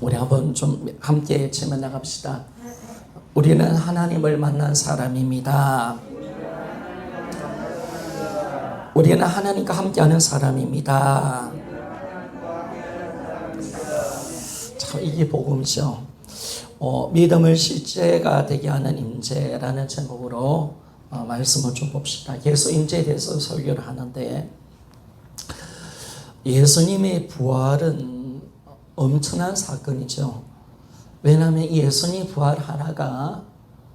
우리 한번 좀 함께 제면 나갑시다. 우리는 하나님을 만난 사람입니다. 우리는 하나님과 함께하는 사람입니다. 참 이게 복음이죠. 믿음을 실제가 되게 하는 임재라는 제목으로 말씀을 좀 봅시다. 예수 임재에 대해서 설교를 하는데, 예수님의 부활은 엄청난 사건이죠. 왜냐하면 예수님 부활 하나가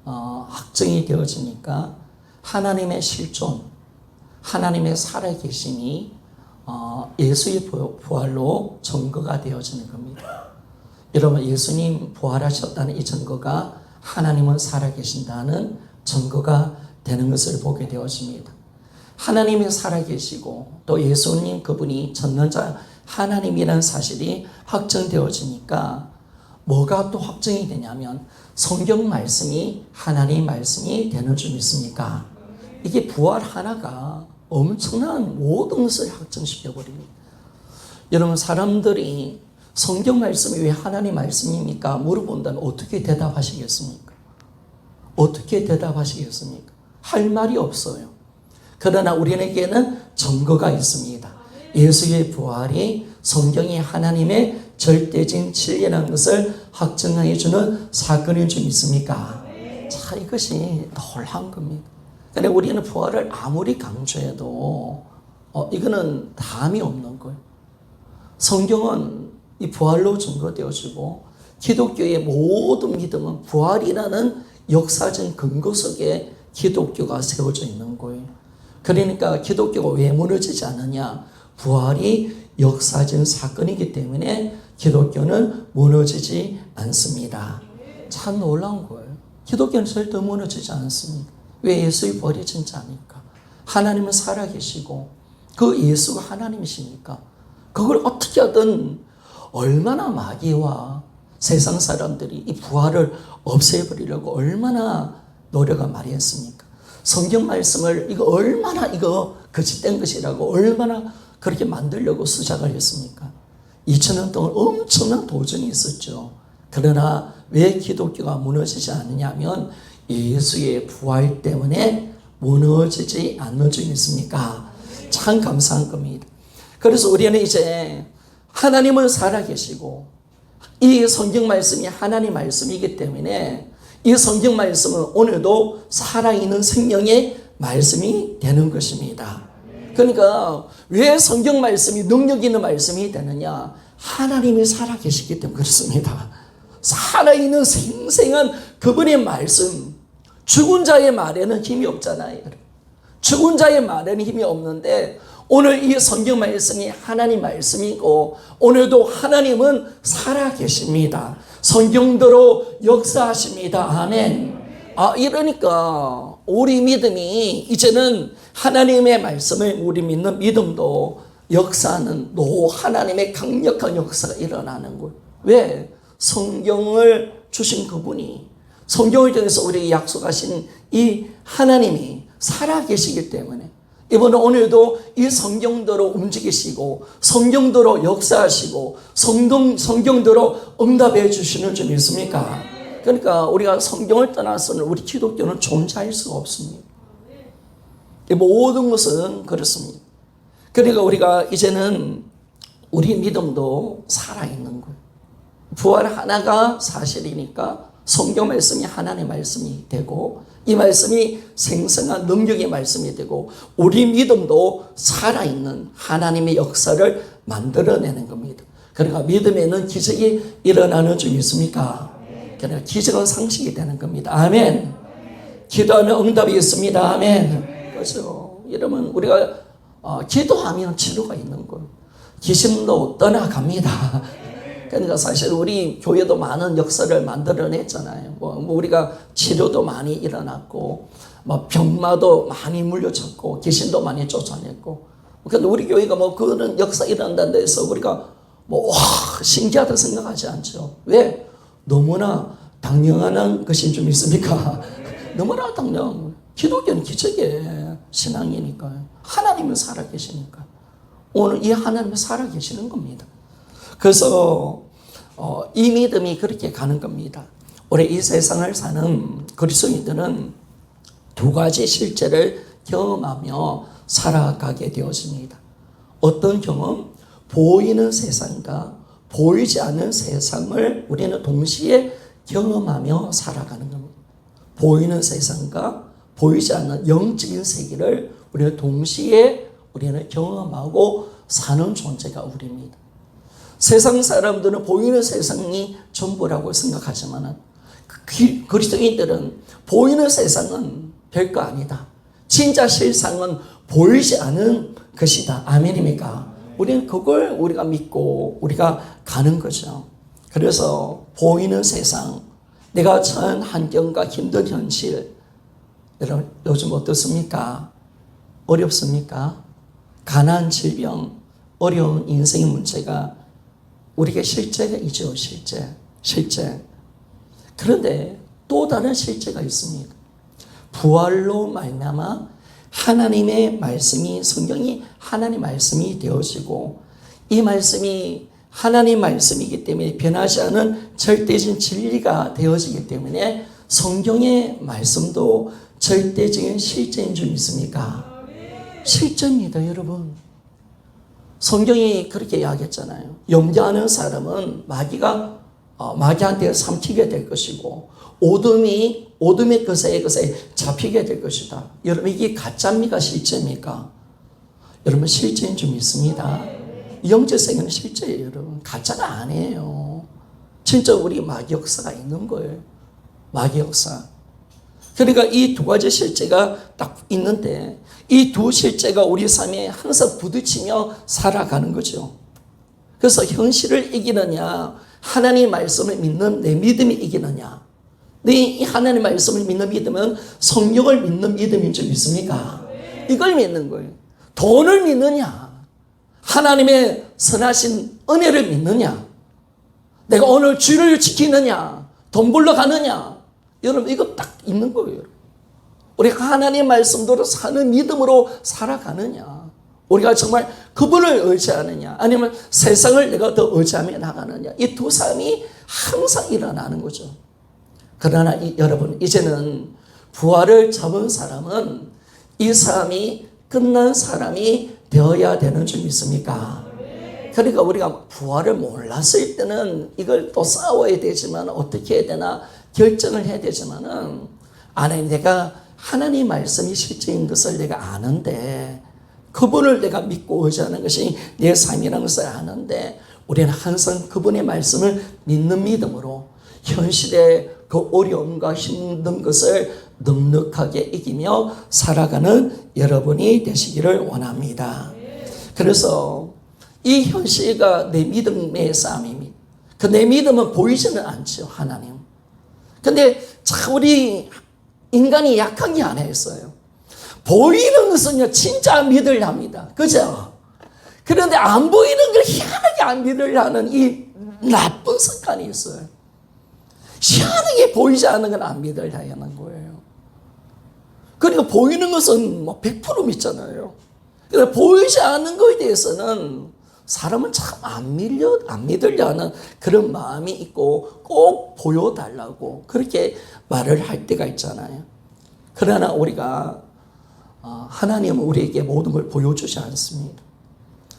확정이 되어지니까 하나님의 실존, 하나님의 살아계심이 예수의 부활로 증거가 되어지는 겁니다. 여러분, 예수님 부활하셨다는 이 증거가 하나님은 살아계신다는 증거가 되는 것을 보게 되어집니다. 하나님이 살아계시고 또 예수님 그분이 전능자 하나님이라는 사실이 확정되어지니까 뭐가 또 확정이 되냐면 성경 말씀이 하나님 말씀이 되는 줄 믿습니까? 이게 부활 하나가 엄청난 모든 것을 확정시켜버립니다. 여러분, 사람들이 성경 말씀이 왜 하나님 말씀입니까? 물어본다면 어떻게 대답하시겠습니까? 어떻게 대답하시겠습니까? 할 말이 없어요. 그러나 우리에게는 증거가 있습니다. 예수의 부활이 성경이 하나님의 절대적인 진리라는 것을 확증해 주는 사건인 줄 믿습니까? 자, 이것이 놀라운 겁니다. 그런데 우리는 부활을 아무리 강조해도 이거는 담이 없는 거예요. 성경은 이 부활로 증거되어지고 기독교의 모든 믿음은 부활이라는 역사적 근거 속에 기독교가 세워져 있는 거예요. 그러니까 기독교가 왜 무너지지 않느냐? 부활이 역사적 사건이기 때문에 기독교는 무너지지 않습니다. 참 놀라운 거예요. 기독교는 절대 무너지지 않습니다. 왜? 예수의 부활이 진짜니까. 하나님은 살아계시고 그 예수가 하나님이시니까 그걸 어떻게 하든 얼마나 마귀와 세상 사람들이 이 부활을 없애버리려고 얼마나 노력을 많이 했습니까? 성경 말씀을 얼마나 거짓된 것이라고 얼마나 그렇게 만들려고 수작을 했습니까? 2000년 동안 엄청난 도전이 있었죠. 그러나 왜 기독교가 무너지지 않느냐면 예수의 부활 때문에 무너지지 않는 줄 믿습니까? 참 감사한 겁니다. 그래서 우리는 이제 하나님은 살아계시고 이 성경 말씀이 하나님 말씀이기 때문에 이 성경 말씀은 오늘도 살아있는 생명의 말씀이 되는 것입니다. 그러니까 왜 성경 말씀이 능력 있는 말씀이 되느냐? 하나님이 살아계시기 때문에 그렇습니다. 살아있는 생생한 그분의 말씀. 죽은 자의 말에는 힘이 없잖아요. 죽은 자의 말에는 힘이 없는데 오늘 이 성경 말씀이 하나님 말씀이고 오늘도 하나님은 살아계십니다. 성경대로 역사하십니다. 아멘. 이러니까 우리 믿음이 이제는 하나님의 말씀을 우리 믿는 믿음도 역사는 하나님의 강력한 역사가 일어나는 거예요. 왜? 성경을 주신 그분이 성경을 통해서 우리에게 약속하신 이 하나님이 살아계시기 때문에 이번에 오늘도 이 성경대로 움직이시고 성경대로 역사하시고 성경대로 응답해 주시는 줄 믿습니까? 그러니까 우리가 성경을 떠나서는 우리 기독교는 존재할 수가 없습니다. 모든 것은 그렇습니다. 그러니까 우리가 이제는 우리 믿음도 살아있는 거예요. 부활 하나가 사실이니까 성경 말씀이 하나님의 말씀이 되고 이 말씀이 생생한 능력의 말씀이 되고 우리 믿음도 살아있는 하나님의 역사를 만들어내는 겁니다. 그러니까 믿음에는 기적이 일어나는 줄 믿습니까? 그러니까 기적은 상식이 되는 겁니다. 아멘. 기도하면 응답이 있습니다. 아멘. 그렇죠. 여러분, 우리가 기도하면 치료가 있는 거예요. 귀신도 떠나갑니다. 그러니까 사실 우리 교회도 많은 역사를 만들어냈잖아요. 우리가 치료도 많이 일어났고, 병마도 많이 물려쳤고, 귀신도 많이 쫓아냈고. 근데 우리 교회가 그런 역사 일어난다고 해서 우리가 신기하다 생각하지 않죠. 왜? 너무나 당연한 것인 줄 믿습니까? 너무나 당연. 기독교는 기적의 신앙이니까요. 하나님은 살아계시니까. 오늘 이 하나님은 살아계시는 겁니다. 그래서 이 믿음이 그렇게 가는 겁니다. 우리 이 세상을 사는 그리스도인들은 두 가지 실제를 경험하며 살아가게 되어집니다. 어떤 경험? 보이는 세상과 보이지 않는 세상을 우리는 동시에 경험하며 살아가는 겁니다. 보이는 세상과 보이지 않는 영적인 세계를 우리는 동시에 우리는 경험하고 사는 존재가 우리입니다. 세상 사람들은 보이는 세상이 전부라고 생각하지만 그리스도인들은 보이는 세상은 별거 아니다. 진짜 실상은 보이지 않은 것이다. 아멘입니까? 우리는 그걸 우리가 믿고 우리가 가는 거죠. 그래서 보이는 세상, 내가 처한 환경과 힘든 현실, 여러분 요즘 어떻습니까? 어렵습니까? 가난, 질병, 어려운 인생의 문제가 우리에게 실제가 있죠. 실제. 그런데 또 다른 실제가 있습니다. 부활로 말미암아 하나님의 말씀이, 성경이 하나님의 말씀이 되어지고, 이 말씀이 하나님의 말씀이기 때문에 변하지 않은 절대적인 진리가 되어지기 때문에 성경의 말씀도 절대적인 실제인 줄 믿습니까? 실제입니다, 여러분. 성경이 그렇게 이야기했잖아요. 염려하는 사람은 마귀한테 삼키게 될 것이고, 오둠이 그새 잡히게 될 것이다. 여러분, 이게 가짜입니까? 실제입니까? 여러분, 실제인 줄 믿습니다. 영적 세계는 실제예요, 여러분. 가짜가 아니에요. 진짜 우리 마귀 역사가 있는 거예요. 마귀 역사. 그러니까 이 두 가지 실제가 딱 있는데, 이 두 실제가 우리 삶에 항상 부딪히며 살아가는 거죠. 그래서 현실을 이기느냐, 하나님의 말씀을 믿는 내 믿음이 이기느냐. 이 하나님의 말씀을 믿는 믿음은 성령을 믿는 믿음인 줄 믿습니까? 이걸 믿는 거예요. 돈을 믿느냐, 하나님의 선하신 은혜를 믿느냐, 내가 오늘 주를 지키느냐, 돈 벌러 가느냐. 여러분, 이거 딱 있는 거예요. 우리가 하나님의 말씀대로 사는 믿음으로 살아가느냐, 우리가 정말 그분을 의지하느냐, 아니면 세상을 내가 더 의지하며 나가느냐. 이 두 삶이 항상 일어나는 거죠. 그러나 여러분, 이제는 부활을 잡은 사람은 이 삶이 끝난 사람이 되어야 되는 줄 믿습니까? 그러니까 우리가 부활을 몰랐을 때는 이걸 또 싸워야 되지만, 어떻게 해야 되나 결정을 해야 되지만은, 내가 하나님 말씀이 실제인 것을 내가 아는데, 그분을 내가 믿고 의지하는 것이 내 삶이라는 것을 아는데, 우리는 항상 그분의 말씀을 믿는 믿음으로 현실의 그 어려움과 힘든 것을 넉넉하게 이기며 살아가는 여러분이 되시기를 원합니다. 그래서 이 현실과 내 믿음의 싸움입니다. 내 믿음은 보이지는 않죠, 하나님. 근데 참 우리 인간이 약한 게 하나 있어요. 보이는 것은요, 진짜 믿으려 합니다. 그죠? 그런데 안 보이는 걸 희한하게 안 믿으려 하는 이 나쁜 습관이 있어요. 희한하게 보이지 않는 건 안 믿으려 하는 거예요. 그러니까 보이는 것은 100% 믿잖아요. 그러니까 보이지 않는 것에 대해서는 사람은 참 안 믿으려 하는 그런 마음이 있고, 꼭 보여달라고 그렇게 말을 할 때가 있잖아요. 그러나 우리가 하나님은 우리에게 모든 걸 보여주지 않습니다.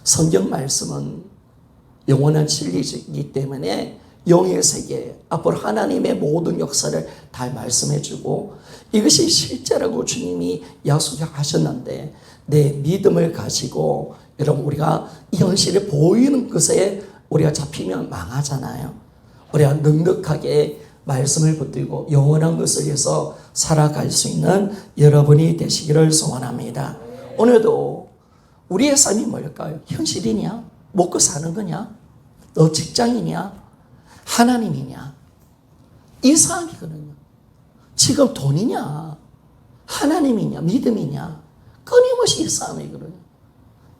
성경 말씀은 영원한 진리이기 때문에 영의 세계, 앞으로 하나님의 모든 역사를 다 말씀해주고, 이것이 실제라고 주님이 약속하셨는데, 내 믿음을 가지고 여러분, 우리가 이 현실에 보이는 것에 우리가 잡히면 망하잖아요. 우리가 넉넉하게 말씀을 붙들고 영원한 것을 위해서 살아갈 수 있는 여러분이 되시기를 소원합니다. 오늘도 우리의 삶이 뭘까요? 현실이냐? 먹고 사는 거냐? 너 직장이냐? 하나님이냐? 이 싸움이거든요. 지금 돈이냐? 하나님이냐? 믿음이냐? 끊임없이 이 싸움이거든요.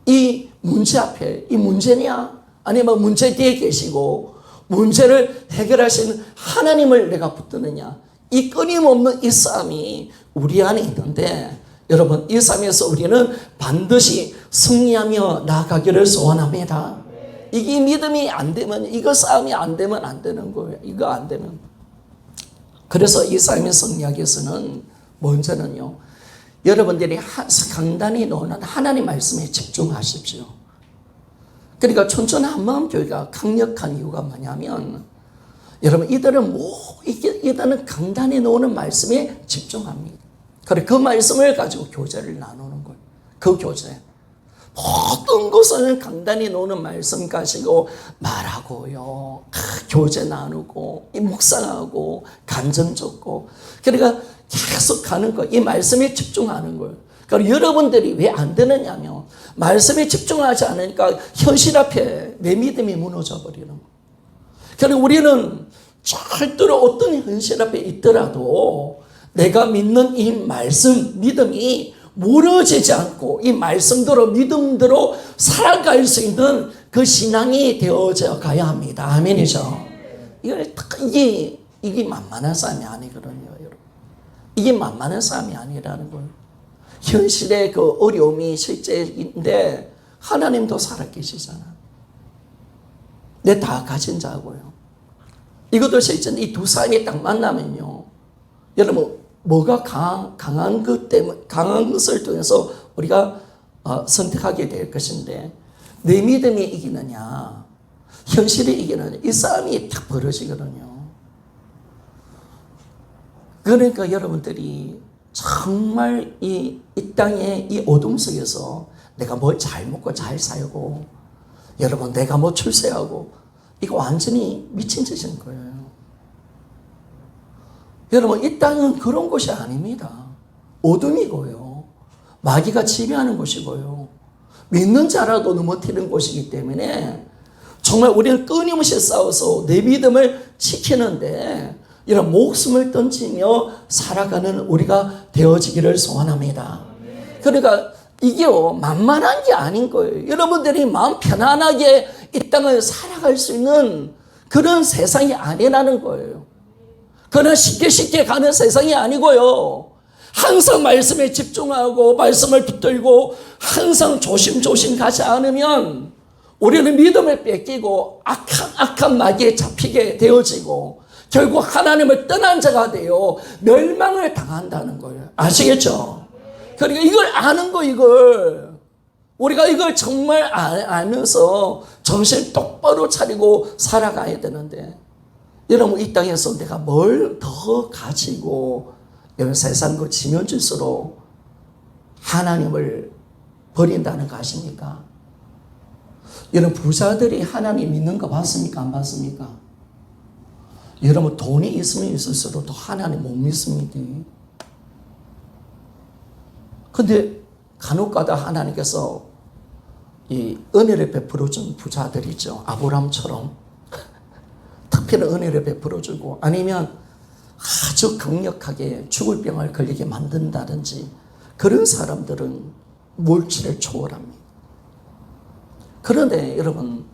이 문제 앞에, 이 문제냐? 아니면 문제 뒤에 계시고 문제를 해결하시는 하나님을 내가 붙드느냐? 이 끊임없는 이 싸움이 우리 안에 있는데, 여러분, 이 싸움에서 우리는 반드시 승리하며 나아가기를 소원합니다. 이게 믿음이 안 되면, 이거 싸움이 안 되면 안 되는 거예요. 이거 안 되면. 그래서 이 싸움의 성리학에서는 먼저는요, 여러분들이 강단이 놓는 하나님 말씀에 집중하십시오. 그러니까 촌촌 한마음교회가 강력한 이유가 뭐냐면, 여러분, 이들은 이들은 강단에 놓는 말씀에 집중합니다. 그래, 그 말씀을 가지고 교제를 나누는 거예요. 그 교제. 모든 것을 강단에 놓는 말씀 가지고 말하고요, 교제 나누고, 묵상하고, 감정 적고, 그러니까 계속 가는 거예요. 이 말씀에 집중하는 거예요. 그러니까 여러분들이 왜 안 되느냐면, 말씀에 집중하지 않으니까 현실 앞에 내 믿음이 무너져 버리는 거예요. 그러니까 우리는 절대로 어떤 현실 앞에 있더라도 내가 믿는 이 말씀, 믿음이 무너지지 않고 이 말씀대로 믿음대로 살아갈 수 있는 그 신앙이 되어져 가야 합니다. 아멘이죠. 이게 만만한 싸움이 아니거든요, 여러분. 이게 만만한 싸움이 아니라는 거예요. 현실의 그 어려움이 실제인데 하나님도 살아계시잖아. 내 다 가진 자고요. 이것도 실제 이 두 사람이 딱 만나면요, 여러분, 뭐가 강한 것 때문에, 강한 것을 통해서 우리가 선택하게 될 것인데, 내 믿음이 이기느냐, 현실이 이기느냐, 이 싸움이 딱 벌어지거든요. 그러니까 여러분들이 정말 이 땅의 이 어둠 속에서 내가 뭘 잘 먹고 잘 살고, 여러분, 내가 뭐 출세하고, 이거 완전히 미친 짓인 거예요. 여러분, 이 땅은 그런 곳이 아닙니다. 어둠이고요, 마귀가 지배하는 곳이고요, 믿는 자라도 넘어뜨리는 곳이기 때문에 정말 우리는 끊임없이 싸워서 내 믿음을 지키는데 이런 목숨을 던지며 살아가는 우리가 되어지기를 소원합니다. 그러니까 이게 만만한 게 아닌 거예요. 여러분들이 마음 편안하게 이 땅을 살아갈 수 있는 그런 세상이 아니라는 거예요. 그러나 쉽게 가는 세상이 아니고요, 항상 말씀에 집중하고 말씀을 붙들고 항상 조심조심 가지 않으면 우리는 믿음을 뺏기고 악한 마귀에 잡히게 되어지고 결국 하나님을 떠난 자가 되어 멸망을 당한다는 거예요. 아시겠죠? 그러니까 이걸 아는 거, 우리가 이걸 정말 알면서 정신 똑바로 차리고 살아가야 되는데, 여러분, 이 땅에서 내가 뭘 더 가지고 여러분 세상 그 지면질수로 하나님을 버린다는 거 아십니까? 여러분, 부자들이 하나님 믿는 거 봤습니까? 안 봤습니까? 여러분, 돈이 있으면 있을수록 또 하나님 못 믿습니다. 근데 간혹가다 하나님께서 이 은혜를 베풀어준 부자들이죠. 아브라함처럼 특별히 은혜를 베풀어주고, 아니면 아주 강력하게 죽을 병을 걸리게 만든다든지, 그런 사람들은 물질을 초월합니다. 그런데 여러분,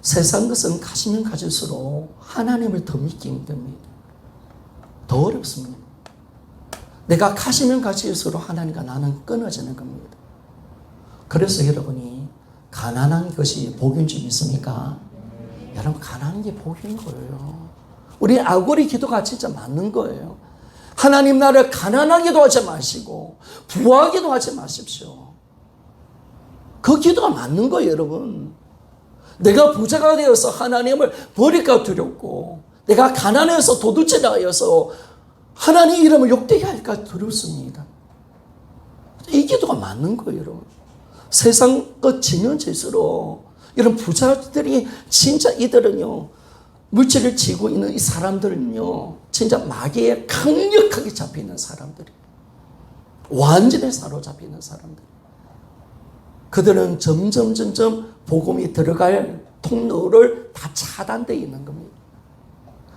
세상 것은 가지면 가질수록 하나님을 더 믿기 힘듭니다. 더 어렵습니다. 내가 가지면 가질수록 하나님과 나는 끊어지는 겁니다. 그래서 여러분이 가난한 것이 복인 줄 믿습니까? 여러분, 가난한 게 복인 거예요. 우리 아고리 기도가 진짜 맞는 거예요. 하나님 나를 가난하게도 하지 마시고 부하게도 하지 마십시오. 그 기도가 맞는 거예요, 여러분. 내가 부자가 되어서 하나님을 버릴까 두렵고, 내가 가난해서 도둑질을 하여서 하나님 이름을 욕되게 할까 두렵습니다. 이 기도가 맞는 거예요, 여러분. 세상 것 지면 질수록 이런 부자들이 진짜 이들은요, 물질을 지고 있는 이 사람들은요, 진짜 마귀에 강력하게 잡히는 사람들이, 완전히 사로잡히는 사람들. 그들은 점점 복음이 들어갈 통로를 다 차단되어 있는 겁니다.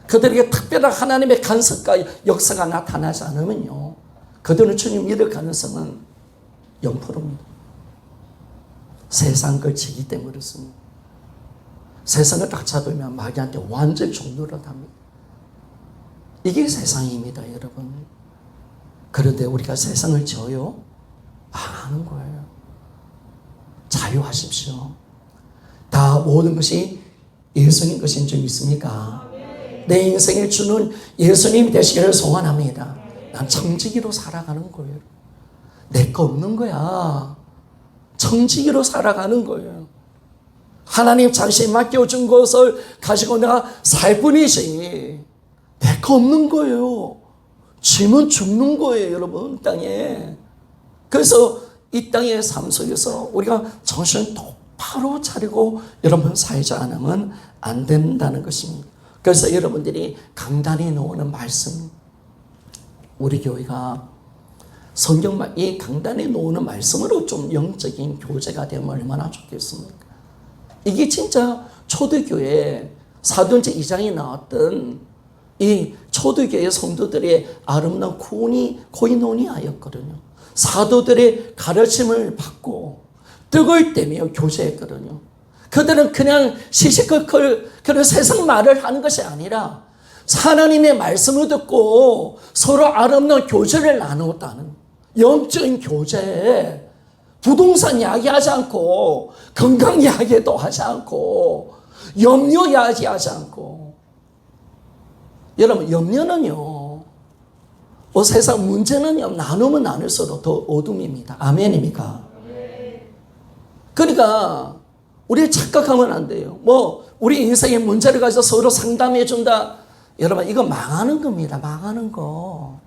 그들에게 특별한 하나님의 간섭과 역사가 나타나지 않으면요, 그들은 주님 믿을 가능성은 0%입니다. 세상 걸 지기 때문에 그렇습니다. 세상을 딱 잡으면 마귀한테 완전 종노릇합니다. 이게 세상입니다, 여러분. 그런데 우리가 세상을 져요? 안 하는 거예요. 자유하십시오. 다 모든 것이 예수님 것인 줄 믿습니까? 내 인생의 주는 예수님 되시기를 소원합니다. 난 청지기로 살아가는 거예요. 내 거 없는 거야. 청지기로 살아가는 거예요. 하나님 자신 맡겨준 것을 가지고 내가 살 뿐이지 내 거 없는 거예요. 짐은 죽는 거예요, 여러분, 땅에. 그래서 이 땅의 삶 속에서 우리가 정신을 똑바로 차리고 여러분 살지 않으면 안 된다는 것입니다. 그래서 여러분들이 강단에 놓는 말씀, 우리 교회가 성경 이 강단에 놓는 말씀으로 좀 영적인 교제가 되면 얼마나 좋겠습니까? 이게 진짜 초대교회 사도행전 2장에 나왔던 이 초대교회 성도들의 아름다운 코이노니아였거든요. 사도들의 가르침을 받고 떡을 떼며 교제했거든요. 그들은 그냥 시시콜콜 그런 세상 말을 하는 것이 아니라 하나님의 말씀을 듣고 서로 아름다운 교제를 나누었다는 영적인 교제. 부동산 이야기하지 않고 건강 이야기도 하지 않고 염려 이야기하지 않고. 여러분, 염려는요, 세상 문제는요, 나누면 나눌수록 더 어둠입니다. 아멘입니까? 그러니까 우리 착각하면 안 돼요. 우리 인생의 문제를 가지고 서로 상담해 준다. 여러분, 이거 망하는 겁니다. 망하는 거.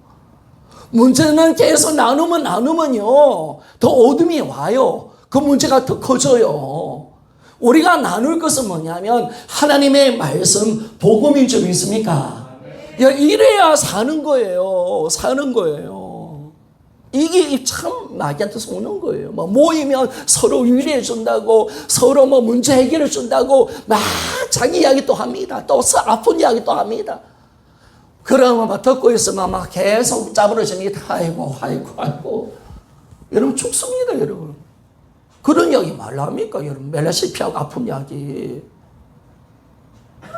문제는 계속 나누면요, 더 어둠이 와요. 그 문제가 더 커져요. 우리가 나눌 것은 뭐냐면 하나님의 말씀, 복음인 줄 믿습니까? 이래야 사는 거예요. 사는 거예요. 이게 참 마귀한테 속는 거예요. 모이면 서로 위로해 준다고, 서로 문제 해결해 준다고 막 자기 이야기 또 합니다. 또 아픈 이야기 또 합니다. 그러면 듣고 있으면 막 계속 짜부러집니다. 아이고. 여러분, 죽습니다, 여러분. 그런 이야기 말랍니까, 여러분? 멜라시피하고 아픈 이야기.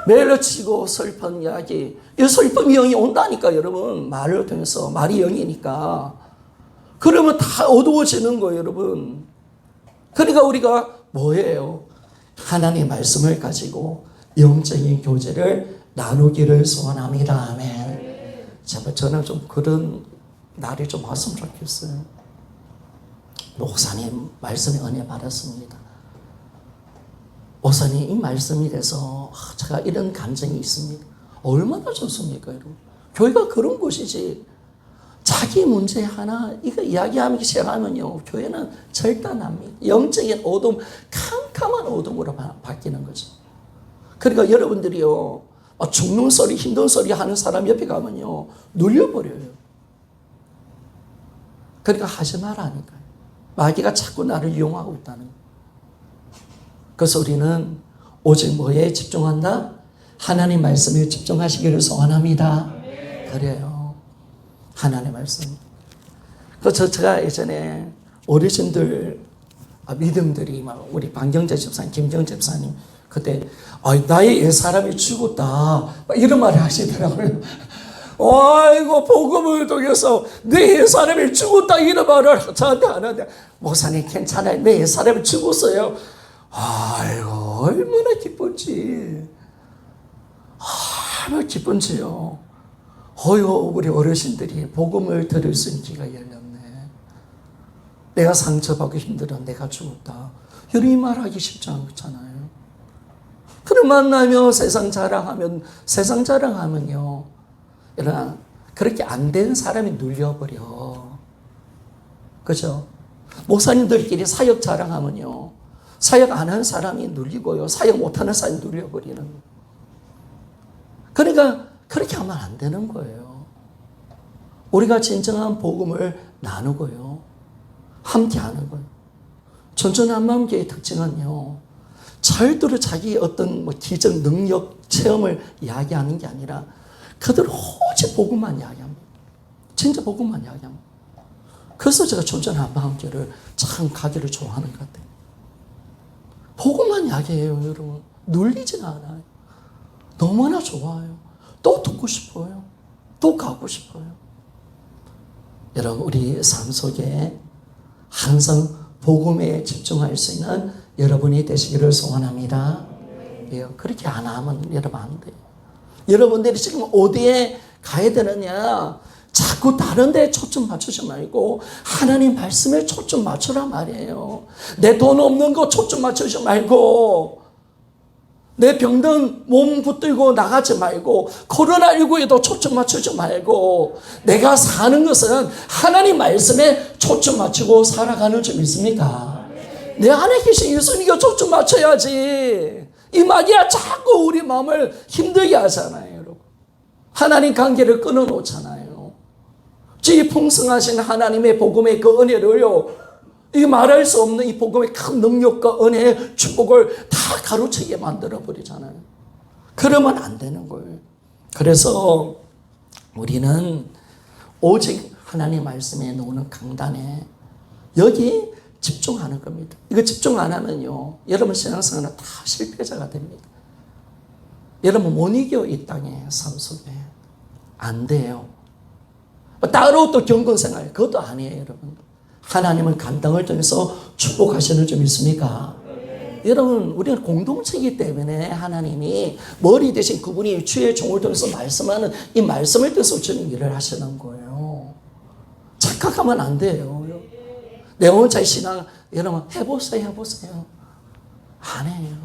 멜라치고 슬픈 이야기. 이 슬픔이 영이 온다니까, 여러분. 말을 통해서. 말이 영이니까. 그러면 다 어두워지는 거예요, 여러분. 그러니까 우리가 뭐예요? 하나님의 말씀을 가지고 영적인 교제를 나누기를 소원합니다. 아멘. 제발 저는 좀 그런 날이 좀 왔으면 좋겠어요. 목사님 말씀의 은혜 받았습니다. 목사님 이 말씀이 돼서 제가 이런 감정이 있습니다. 얼마나 좋습니까, 여러분? 교회가 그런 곳이지. 자기 문제 하나 이거 이야기하기 시작하면요, 교회는 절단합니다. 영적인 어둠, 캄캄한 어둠으로 바뀌는 거죠. 그러니까 여러분들이요, 죽는 소리, 힘든 소리 하는 사람 옆에 가면요, 눌려버려요. 그러니까 하지 말라니까요. 마귀가 자꾸 나를 이용하고 있다는 거예요. 그래서 우리는 오직 뭐에 집중한다? 하나님 말씀에 집중하시기를 소원합니다. 그래요. 하나님 말씀. 그래서 제가 예전에 어르신들, 믿음들이 우리 방경재 집사님, 김경재 집사님, 그때 나의 옛사람이 죽었다 이런 말을 하시더라고요. 아이고, 복음을 통해서 내 옛사람이 죽었다 이런 말을 저한테 하는데, 목사님 괜찮아요, 내 옛사람이 죽었어요. 아이고, 얼마나 기쁜지, 얼마나 기쁜지요. 우리 어르신들이 복음을 들을 수 있는 기가 열렸네. 내가 상처받고 힘들어, 내가 죽었다, 이런 말하기 쉽지 않잖아요. 그를 만나며 세상 자랑하면요, 이러나 그렇게 안 된 사람이 눌려버려. 그죠? 목사님들끼리 사역 자랑하면요, 사역 안 한 사람이 눌리고요, 사역 못하는 사람이 눌려버리는. 그러니까 그렇게 하면 안 되는 거예요. 우리가 진정한 복음을 나누고요, 함께 하는 거예요. 전전한마음교회의 특징은요, 절대로 자기 어떤 기적, 능력, 체험을 이야기하는 게 아니라 그들 오직 복음만 이야기합니다. 진짜 복음만 이야기합니다. 그래서 제가 전전한마음교회를 참 가기를 좋아하는 것 같아요. 복음만 이야기해요, 여러분. 눌리지가 않아요. 너무나 좋아요. 또 듣고 싶어요. 또 가고 싶어요. 여러분, 우리 삶 속에 항상 복음에 집중할 수 있는 여러분이 되시기를 소원합니다. 예, 그렇게 안 하면 여러분 안 돼요. 여러분들이 지금 어디에 가야 되느냐, 자꾸 다른 데에 초점 맞추지 말고 하나님 말씀에 초점 맞추라 말이에요. 내 돈 없는 거 초점 맞추지 말고, 내 병든 몸 붙들고 나가지 말고, 코로나19에도 초점 맞추지 말고, 내가 사는 것은 하나님 말씀에 초점 맞추고 살아가는 줄 믿습니까? 내 안에 계신 예수님께 초점 맞춰야지. 이 마귀가 자꾸 우리 마음을 힘들게 하잖아요, 여러분. 하나님 관계를 끊어놓잖아요. 이 풍성하신 하나님의 복음의 그 은혜를요, 이 말할 수 없는 이 복음의 큰 능력과 은혜의 축복을 다 가로채게 만들어 버리잖아요. 그러면 안 되는 거예요. 그래서 우리는 오직 하나님 말씀에 놓는 강단에 여기 집중하는 겁니다. 이거 집중 안 하면요, 여러분 신앙생활은 다 실패자가 됩니다. 여러분 못 이겨, 이 땅의 삶 속에. 안 돼요. 따로 또 경건생활, 그것도 아니에요, 여러분. 하나님은 감당을 통해서 축복하시는 줄 믿습니까? 여러분, 우리는 공동체이기 때문에 하나님이 머리 대신 그분이 주의 종을 통해서 말씀하는 이 말씀을 통해서 주님 일을 하시는 거예요. 착각하면 안 돼요. 내 혼자의 신앙, 여러분 해보세요. 안 해요.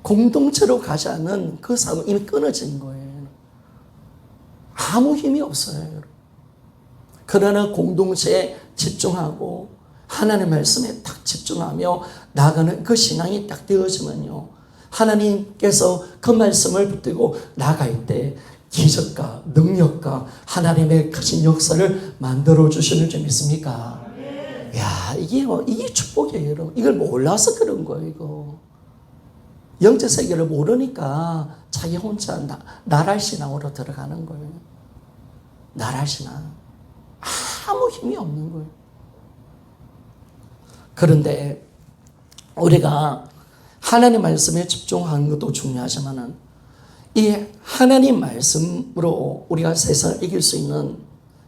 공동체로 가지 않는 그 삶은 이미 끊어진 거예요. 아무 힘이 없어요, 여러분. 그러나 공동체에 집중하고 하나님의 말씀에 딱 집중하며 나아가는 그 신앙이 딱 되어지면요, 하나님께서 그 말씀을 붙들고 나갈 때 기적과 능력과 하나님의 크신 역사를 만들어 주시는 줄 믿습니까? 야, 이게 축복이에요, 여러분. 이걸 몰라서 그런 거예요, 이거. 영적 세계를 모르니까 자기 혼자 나랄 신앙으로 들어가는 거예요. 나랄 신앙. 아무 힘이 없는 거예요. 그런데 우리가 하나님 말씀에 집중하는 것도 중요하지만은 이 하나님 말씀으로 우리가 세상을 이길 수 있는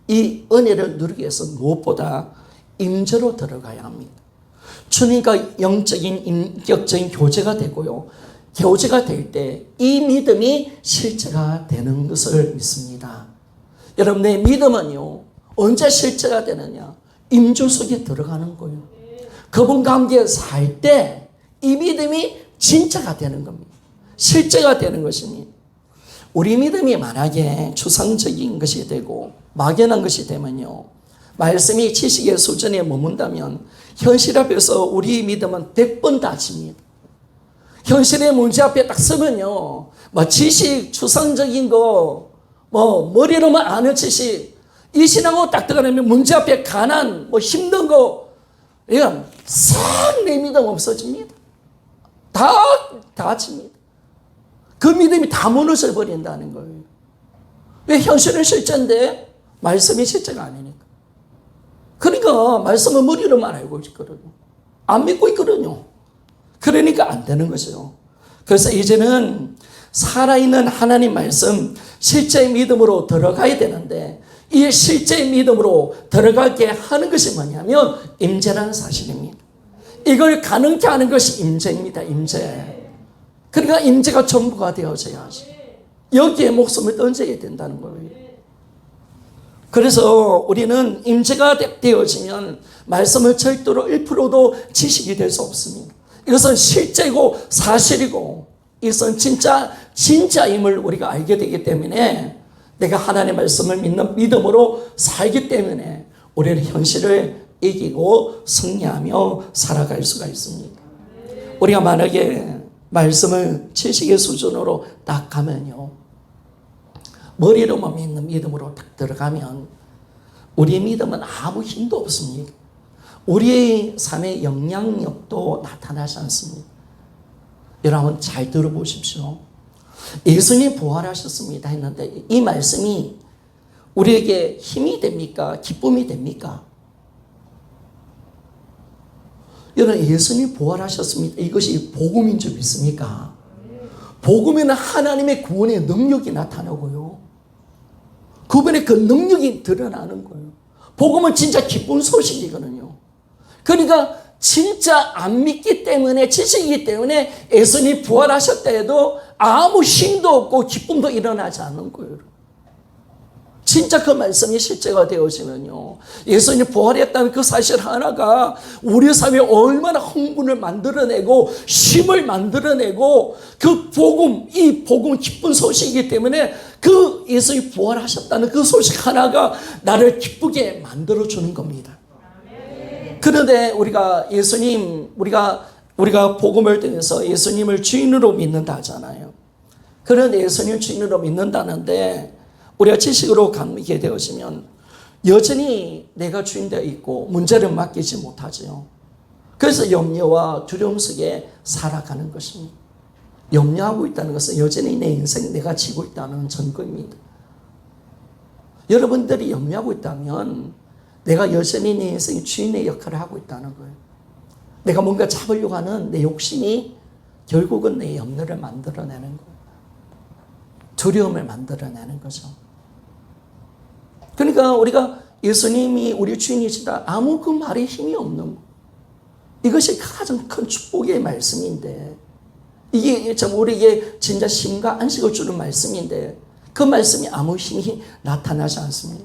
이 은혜를 누리기 위해서 무엇보다 임재로 들어가야 합니다. 주님과 영적인 인격적인 교제가 되고요, 교제가 될 때 이 믿음이 실제가 되는 것을 믿습니다. 여러분, 내 믿음은요, 언제 실제가 되느냐? 임재 속에 들어가는 거예요. 그분 가운데 살 때 이 믿음이 진짜가 되는 겁니다. 실제가 되는 것입니다. 우리 믿음이 만약에 추상적인 것이 되고 막연한 것이 되면요, 말씀이 지식의 수준에 머문다면 현실 앞에서 우리 믿음은 100번 다칩니다. 현실의 문제 앞에 딱 서면요, 지식, 추상적인 거, 머리로만 아는 지식, 이 신앙으로 딱 들어가면 문제 앞에 가난, 힘든 거, 이건 싹 내 믿음 없어집니다. 다 다칩니다. 그 믿음이 다 무너져 버린다는 거예요. 왜? 현실은 실제인데 말씀이 실제가 아니니까. 그러니까 말씀은 머리로만 알고 있거든요. 안 믿고 있거든요. 그러니까 안 되는 거죠. 그래서 이제는 살아있는 하나님 말씀, 실제의 믿음으로 들어가야 되는데, 이 실제의 믿음으로 들어가게 하는 것이 뭐냐면 임재라는 사실입니다. 이걸 가능케 하는 것이 임재입니다. 임재. 그러니까 임재가 전부가 되어져야지. 여기에 목숨을 던져야 된다는 거예요. 그래서 우리는 임재가 되어지면 말씀을 절대로 1%도 지식이 될 수 없습니다. 이것은 실제고 사실이고 이것은 진짜임을 우리가 알게 되기 때문에, 내가 하나님의 말씀을 믿는 믿음으로 살기 때문에 우리는 현실을 이기고 승리하며 살아갈 수가 있습니다. 우리가 만약에 말씀을 지식의 수준으로 딱 가면요, 머리로만 믿는 믿음으로 딱 들어가면 우리의 믿음은 아무 힘도 없습니다. 우리의 삶의 영향력도 나타나지 않습니다. 여러분 잘 들어보십시오. 예수님 부활하셨습니다 했는데 이 말씀이 우리에게 힘이 됩니까? 기쁨이 됩니까? 여러분, 예수님 부활하셨습니다. 이것이 복음인 줄 믿습니까? 복음에는 하나님의 구원의 능력이 나타나고요, 그분의 그 능력이 드러나는 거예요. 복음은 진짜 기쁜 소식이거든요. 그러니까 진짜 안 믿기 때문에, 지식이기 때문에 예수님이 부활하셨다 해도 아무 힘도 없고 기쁨도 일어나지 않는 거예요. 진짜 그 말씀이 실제가 되어지면요, 예수님이 부활했다는 그 사실 하나가 우리 삶에 얼마나 흥분을 만들어내고 힘을 만들어내고, 그 복음, 이 복음 기쁜 소식이기 때문에 그 예수님이 부활하셨다는 그 소식 하나가 나를 기쁘게 만들어주는 겁니다. 그런데 우리가 예수님, 우리가 복음을 통해서 예수님을 주인으로 믿는다 하잖아요. 그런데 예수님 주인으로 믿는다는데 우리가 지식으로 감게 되어지면 여전히 내가 주인 되어 있고 문제를 맡기지 못하죠. 그래서 염려와 두려움 속에 살아가는 것입니다. 염려하고 있다는 것은 여전히 내 인생 내가 지고 있다는 증거입니다. 여러분들이 염려하고 있다면 내가 여전히 내 인생의 주인의 역할을 하고 있다는 거예요. 내가 뭔가 잡으려고 하는 내 욕심이 결국은 내 염려를 만들어내는 거예요. 두려움을 만들어내는 거죠. 그러니까 우리가 예수님이 우리 주인이시다, 아무 그 말에 힘이 없는 거. 이것이 가장 큰 축복의 말씀인데, 이게 참 우리에게 진짜 힘과 안식을 주는 말씀인데, 그 말씀이 아무 힘이 나타나지 않습니다.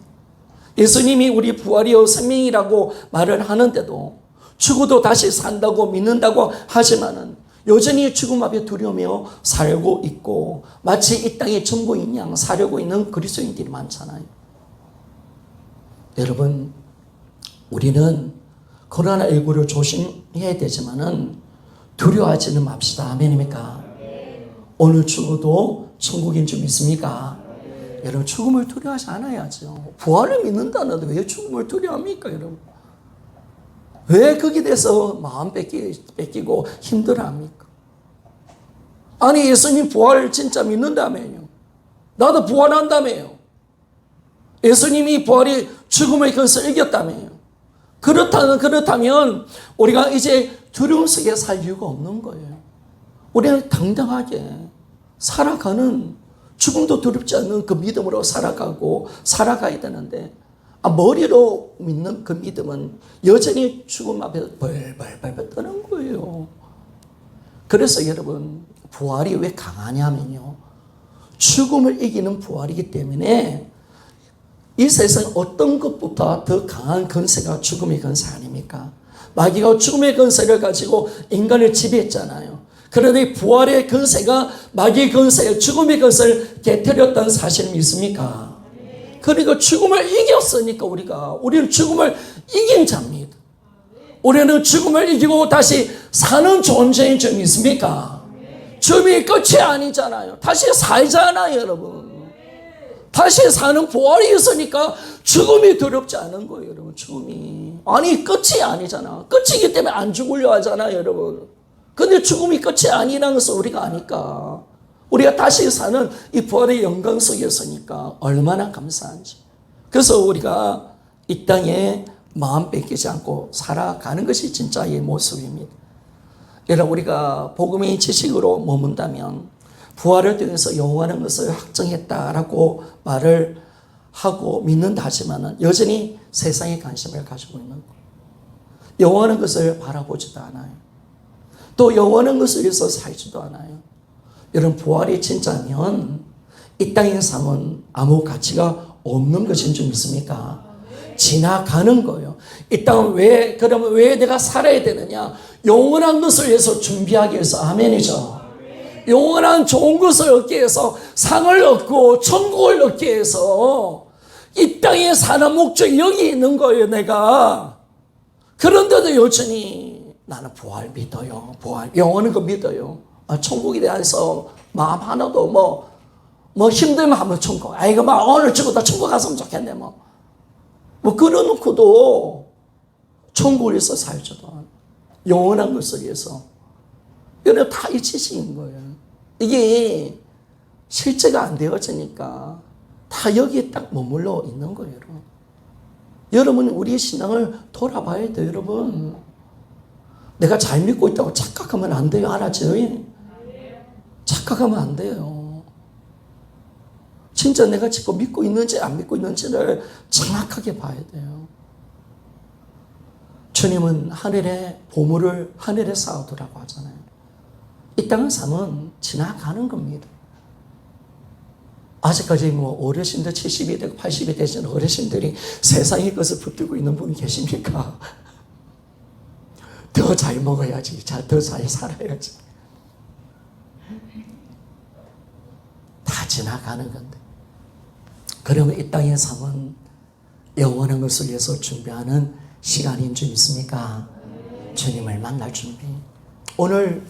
예수님이 우리 부활이요 생명이라고 말을 하는데도 죽어도 다시 산다고 믿는다고 하지만은 여전히 죽음 앞에 두려우며 살고 있고, 마치 이 땅의 전부인 양 살려고 있는 그리스도인들이 많잖아요. 여러분, 우리는 코로나19를 조심해야 되지만은 두려워하지는 맙시다. 아멘입니까? 오늘 죽어도 천국인 줄 믿습니까? 여러분, 죽음을 두려워하지 않아야죠. 부활을 믿는다는데 왜 죽음을 두려워합니까, 여러분? 왜 거기에 대해서 마음 뺏기고 힘들어합니까? 아니, 예수님 부활을 진짜 믿는다며요. 나도 부활한다며요. 예수님이 부활이 죽음의 것을 이겼다며요. 그렇다면 우리가 이제 두려움 속에 살 이유가 없는 거예요. 우리는 당당하게 살아가는, 죽음도 두렵지 않는 그 믿음으로 살아가야 되는데, 머리로 믿는 그 믿음은 여전히 죽음 앞에서 벌벌벌 떠는 거예요. 그래서 여러분, 부활이 왜 강하냐면요, 죽음을 이기는 부활이기 때문에 이 세상 어떤 것보다 더 강한 권세가 죽음의 권세 아닙니까? 마귀가 죽음의 권세를 가지고 인간을 지배했잖아요. 그런데 부활의 권세가 마귀의 권세, 죽음의 권세를 깨뜨렸다는 사실을 믿습니까? 그러니까 죽음을 이겼으니까 우리는 죽음을 이긴 자입니다. 우리는 죽음을 이기고 다시 사는 존재인 줄 믿습니까? 죽음이 끝이 아니잖아요. 다시 살잖아요, 여러분. 다시 사는 부활이 있으니까 죽음이 두렵지 않은 거예요, 여러분. 죽음이. 아니, 끝이 아니잖아. 끝이기 때문에 안 죽으려 하잖아요, 여러분. 근데 죽음이 끝이 아니라는 것을 우리가 아니까, 우리가 다시 사는 이 부활의 영광 속에 있으니까 얼마나 감사한지. 그래서 우리가 이 땅에 마음 뺏기지 않고 살아가는 것이 진짜의 모습입니다. 여러분, 우리가 복음의 지식으로 머문다면 부활을 통해서 영원한 것을 확정했다라고 말을 하고 믿는다 하지만 여전히 세상에 관심을 가지고 있는 거예요. 영원한 것을 바라보지도 않아요. 또 영원한 것을 위해서 살지도 않아요. 여러분, 부활이 진짜면 이 땅의 삶은 아무 가치가 없는 것인 줄 믿습니까? 지나가는 거예요. 이 땅은 그러면 왜 내가 살아야 되느냐? 영원한 것을 위해서 준비하기 위해서. 아멘이죠. 영원한 좋은 것을 얻기 위해서, 상을 얻고 천국을 얻기 위해서 이 땅에 사는 목적이 여기 있는 거예요, 내가. 그런데도 여전히 나는 부활 믿어요. 부활, 영원한 거 믿어요. 천국에 대해서 마음 하나도 뭐 힘들면 한번 천국. 아이고, 막 오늘 죽었다 천국 갔으면 좋겠네, 그러 놓고도 천국을 위해서 살지도 않아. 영원한 것을 위해서. 이게 다 이 지식인 거예요. 이게 실제가 안 되어지니까 다 여기에 딱 머물러 있는 거예요, 여러분. 여러분, 우리의 신앙을 돌아봐야 돼요, 여러분. 내가 잘 믿고 있다고 착각하면 안 돼요, 알았죠? 착각하면 안 돼요. 진짜 내가 지금 믿고 있는지 안 믿고 있는지를 정확하게 봐야 돼요. 주님은 하늘의 보물을 하늘에 쌓아두라고 하잖아요. 이 땅의 삶은 지나가는 겁니다. 아직까지 뭐 어르신들 70이 되고 80이 되신 어르신들이 세상의 것을 붙들고 있는 분 계십니까? 더 잘 먹어야지, 더 잘 살아야지. 다 지나가는 건데. 그러면 이 땅의 삶은 영원한 것을 위해서 준비하는 시간인 줄 믿습니까? 주님을 만날 준비. 오늘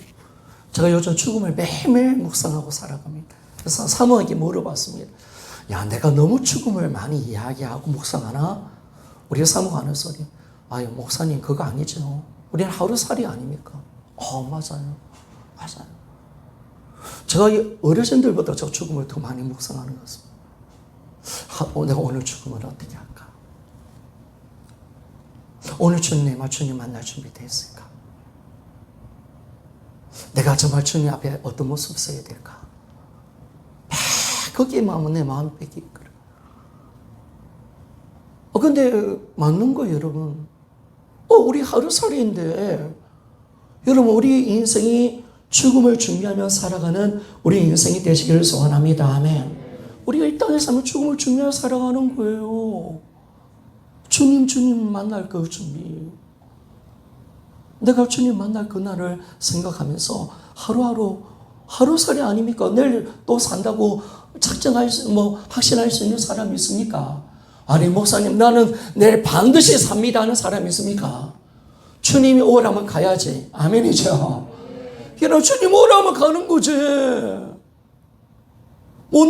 제가 요즘 죽음을 매일매일 묵상하고 살아갑니다. 그래서 사모에게 물어봤습니다. 야, 내가 너무 죽음을 많이 이야기하고 묵상하나? 우리 사모가 하는 소리. 아유, 목사님, 그거 아니죠. 우리는 하루살이 아닙니까? 맞아요. 맞아요. 제가 어르신들보다 저 죽음을 더 많이 묵상하는 것 같습니다. 내가 오늘 죽음을 어떻게 할까? 오늘 주님 만날 준비되어 있을까? 내가 정말 주님 앞에 어떤 모습 써야 될까? 거기에만 내 마음이 뺏기거든. 근데 맞는 거예요, 여러분. 우리 하루살이인데, 여러분, 우리 인생이 죽음을 준비하며 살아가는 우리 인생이 되시기를 소원합니다. 아멘. 우리가 이 땅에 살면 죽음을 준비하며 살아가는 거예요. 주님 만날 그 준비. 내가 주님 만날 그날을 생각하면서 하루살이 아닙니까? 내일 또 산다고 확신할 수 있는 사람이 있습니까? 아니, 목사님, 나는 내일 반드시 삽니다 하는 사람이 있습니까? 주님이 오라면 가야지. 아멘이죠. 그냥 주님 오라면 가는 거지.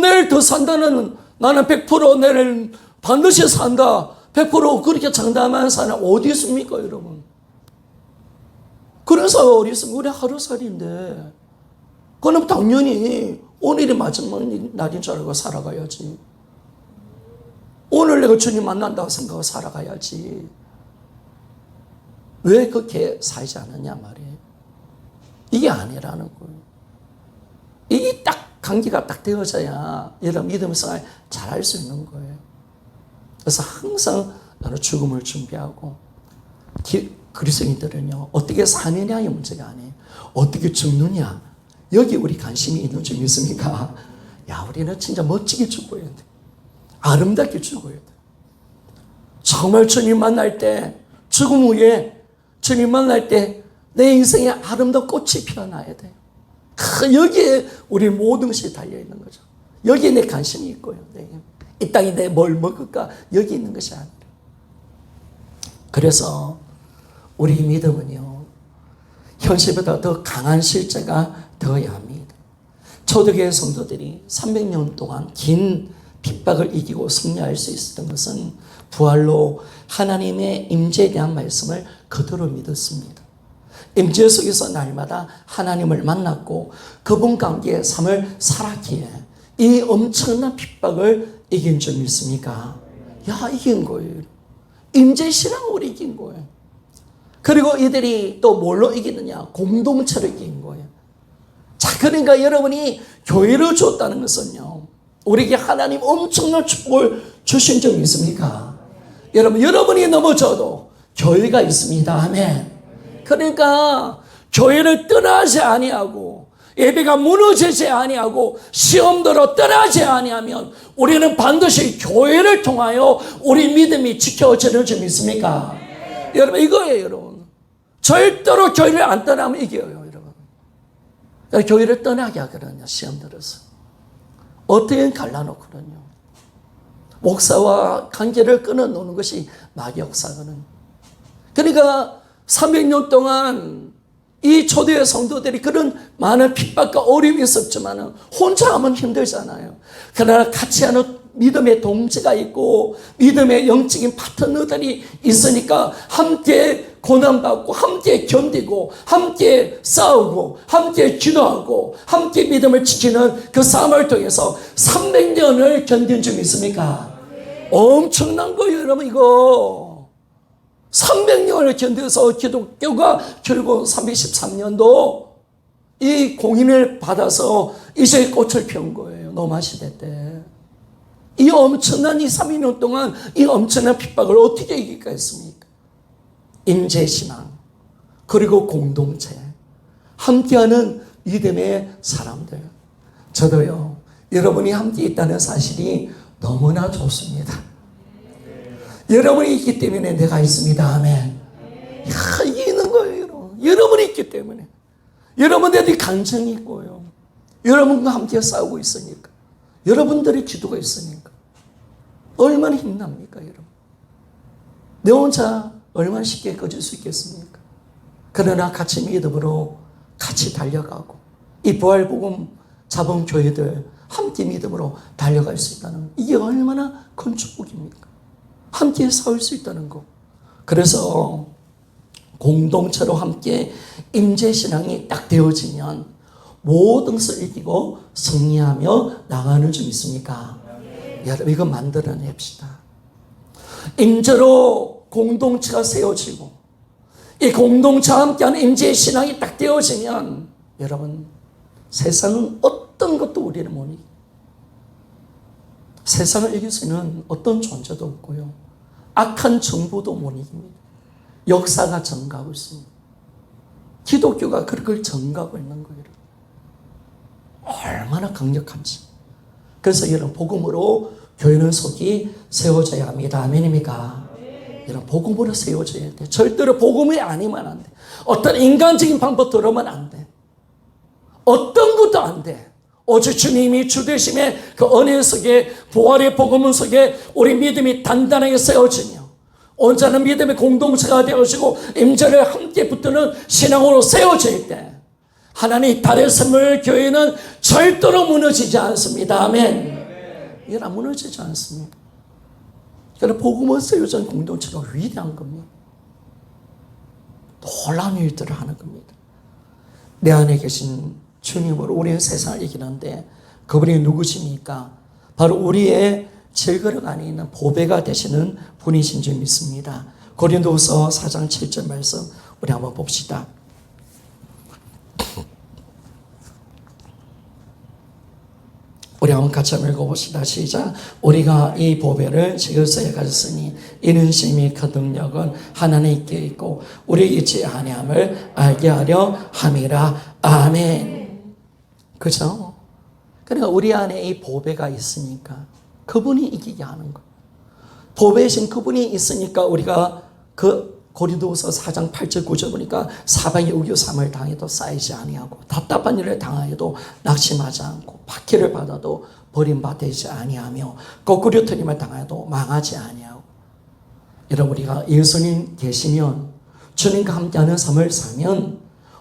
내일 더 산다는, 나는 100% 내일 반드시 산다. 100% 그렇게 장담하는 사람 어디 있습니까, 여러분? 그래서 어디 있습니까? 우리 하루살이인데. 그럼 당연히 오늘이 마지막 날인 줄 알고 살아가야지. 오늘 내가 주님 만난다고 생각하고 살아가야지. 왜 그렇게 살지 않느냐 말이에요. 이게 아니라는 거예요. 이게 딱 관계가 딱 되어져야 여러분 믿음의 생활 잘할 수 있는 거예요. 그래서 항상 나는 죽음을 준비하고, 그리스도인들은요, 어떻게 사느냐의 문제가 아니에요. 어떻게 죽느냐. 여기 우리 관심이 있는 줄 믿습니까? 야, 우리는 진짜 멋지게 죽어야 돼. 아름답게 죽어야 돼. 정말 주님 만날 때, 죽음 후에 주님 만날 때 내 인생에 아름다운 꽃이 피어나야 돼. 여기에 우리 모든 것이 달려있는 거죠. 여기에 내 관심이 있고요. 이 땅에 내 뭘 먹을까? 여기 있는 것이 아니라. 그래서 우리 믿음은요, 현실보다 더 강한 실제가 되어야 합니다. 초대교회 성도들이 300년 동안 긴 핍박을 이기고 승리할 수 있었던 것은 부활로 하나님의 임재에 대한 말씀을 그대로 믿었습니다. 임재 속에서 날마다 하나님을 만났고 그분 가운데 삶을 살았기에 이 엄청난 핍박을 이긴 줄 믿습니까? 야, 이긴 거예요. 임재 신앙으로 이긴 거예요. 그리고 이들이 또 뭘로 이기느냐? 공동체로 이긴 거예요. 자, 그러니까 여러분이 교회를 줬다는 것은요, 우리에게 하나님 엄청난 축복을 주신 적 있습니까? 여러분이 넘어져도 교회가 있습니다. 아멘. 그러니까 교회를 떠나지 아니하고 예배가 무너지지 아니하고 시험대로 떠나지 아니하면 우리는 반드시 교회를 통하여 우리 믿음이 지켜지는 줄 믿습니까? 여러분, 이거예요, 여러분. 절대로 교회를 안 떠나면 이겨요, 여러분. 교회를 떠나게 하거든요, 시험 들어서. 어떻게 갈라놓거든요. 목사와 관계를 끊어놓는 것이 마귀 역사거든요. 그러니까 300년 동안 이 초대의 성도들이 그런 많은 핍박과 어려움이 있었지만 혼자 하면 힘들잖아요. 그러나 같이 하는 믿음의 동지가 있고 믿음의 영적인 파트너들이 있으니까 함께 고난받고 함께 견디고 함께 싸우고 함께 기도하고 함께 믿음을 지키는 그 싸움을 통해서 300년을 견딘 줄 믿습니까? 엄청난 거예요, 여러분. 이거 300년을 견뎌서 기독교가 결국 313년도 이 공인을 받아서 이제 꽃을 피운 거예요. 로마 시대 때. 이 엄청난 이 300년 동안 이 엄청난 핍박을 어떻게 이길까 했습니까? 임재신앙, 그리고 공동체, 함께하는 믿음의 사람들. 저도요, 여러분이 함께 있다는 사실이 너무나 좋습니다. 여러분이 있기 때문에 내가 있습니다. 아멘. 야, 이게 있는 거예요, 여러분. 여러분이 있기 때문에. 여러분들이 간증이 있고요. 여러분과 함께 싸우고 있으니까. 여러분들의 기도가 있으니까. 얼마나 힘납니까, 여러분? 내 혼자 얼마나 쉽게 꺼질 수 있겠습니까? 그러나 같이 믿음으로 같이 달려가고, 이 부활복음 자본 교회들 함께 믿음으로 달려갈 수 있다는, 이게 얼마나 큰 축복입니까? 함께 싸울 수 있다는 거. 그래서 공동체로 함께 임재신앙이 딱 되어지면 모든 것을 이기고 승리하며 나가는 줄 믿습니까? 여러분, 이거 만들어냅시다. 임재로 공동체가 세워지고, 이 공동체와 함께하는 임재신앙이 딱 되어지면, 여러분, 세상은 어떤 것도 우리를 못 이깁니다. 세상을 이길 수 있는 어떤 존재도 없고요. 악한 정부도 못 이깁니다. 역사가 정가하고 있습니다. 기독교가 그걸 정가하고 있는 거예요. 얼마나 강력한지. 그래서 여러분, 복음으로 교회는 속이 세워져야 합니다. 아멘입니까? 여러분, 복음으로 세워져야 돼. 절대로 복음이 아니면 안 돼. 어떤 인간적인 방법 들으면 안 돼. 어떤 것도 안 돼. 오직 주님이 주 되심의 그 은혜 속에, 부활의 복음 속에 우리 믿음이 단단하게 세워지며, 온전한 믿음의 공동체가 되어지고 임재를 함께 붙드는 신앙으로 세워질 때, 하나님 달의 선물 교회는 절대로 무너지지 않습니다. 아멘. 이건 무너지지 않습니다. 그래서 복음을 세워진 공동체가 위대한 겁니다. 놀라운 일들을 하는 겁니다. 내 안에 계신 주님으로 우리는 세상을 이기는데, 그분이 누구십니까? 바로 우리의 질그릇 안에 있는 보배가 되시는 분이신 줄 믿습니다. 고린도후서 4장 7절 말씀 우리 한번 봅시다. 우리 한번 같이 한번 읽어봅시다. 시작. 우리가 이 보배를 지극히 가졌으니 이는 심히 그 능력은 하나님께 있고 우리 있지 아니함을 알게 하려 함이라. 아멘. 그죠? 그러니까 우리 안에 이 보배가 있으니까 그분이 이기게 하는 거예요. 보배이신 그분이 있으니까 우리가 그 고린도후서 4장 8절 9절 보니까 사방에 우겨삼을 당해도 쌓이지 아니하고, 답답한 일을 당하여도 낙심하지 않고, 박해를 받아도 버림받지 아니하며, 거꾸로 틀림을 당하여도 망하지 아니하고. 여러분, 우리가 예수님 계시면, 주님과 함께하는 삶을 살면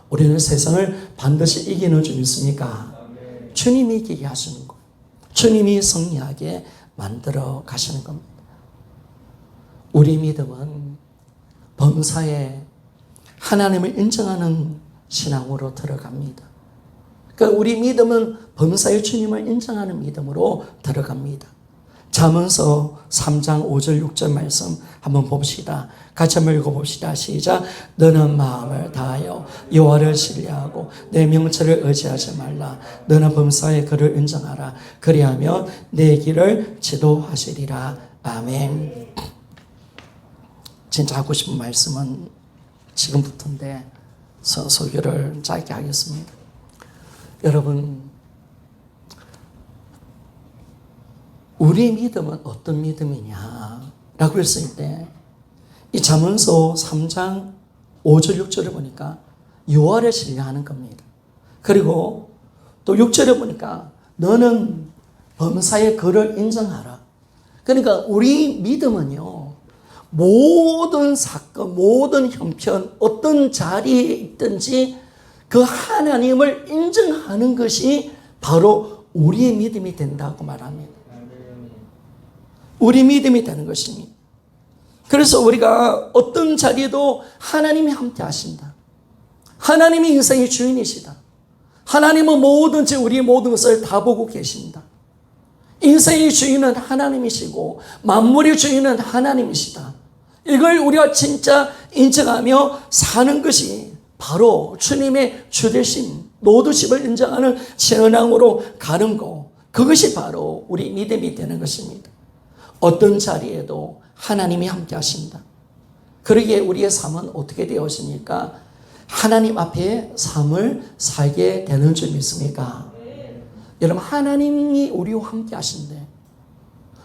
우리는 세상을 반드시 이기는 줄 믿습니까? 주님이 이기게 하시는 거예요. 주님이 승리하게 만들어 가시는 겁니다. 우리 믿음은 범사에 하나님을 인정하는 신앙으로 들어갑니다. 그러니까 우리 믿음은 범사에 주님을 인정하는 믿음으로 들어갑니다. 잠언서 3장 5절 6절 말씀 한번 봅시다. 같이 한번 읽어봅시다. 시작. 너는 마음을 다하여 여호와를 신뢰하고 내 명철을 의지하지 말라. 너는 범사에 그를 인정하라. 그리하면 내 길을 지도하시리라. 아멘. 진짜 하고 싶은 말씀은 지금부터인데 설교를 짧게 하겠습니다. 여러분, 우리 믿음은 어떤 믿음이냐라고 했을 때, 이 잠언서 3장 5절 6절을 보니까 여호와를 신뢰하는 겁니다. 그리고 또 6절에 보니까 너는 범사의 그를 인정하라. 그러니까 우리 믿음은요, 모든 사건, 모든 형편, 어떤 자리에 있든지 그 하나님을 인정하는 것이 바로 우리의 믿음이 된다고 말합니다. 우리 믿음이 되는 것입니다. 그래서 우리가 어떤 자리에도 하나님이 함께 하신다. 하나님이 인생의 주인이시다. 하나님은 뭐든지 우리의 모든 것을 다 보고 계신다. 인생의 주인은 하나님이시고 만물의 주인은 하나님이시다. 이걸 우리가 진짜 인정하며 사는 것이 바로 주님의 주되심, 노두심을 인정하는 신앙으로 가는 것, 그것이 바로 우리 믿음이 되는 것입니다. 어떤 자리에도 하나님이 함께 하신다. 그러기에 우리의 삶은 어떻게 되었습니까? 하나님 앞에 삶을 살게 되는 줄 믿습니까? 여러분, 하나님이 우리와 함께 하신대.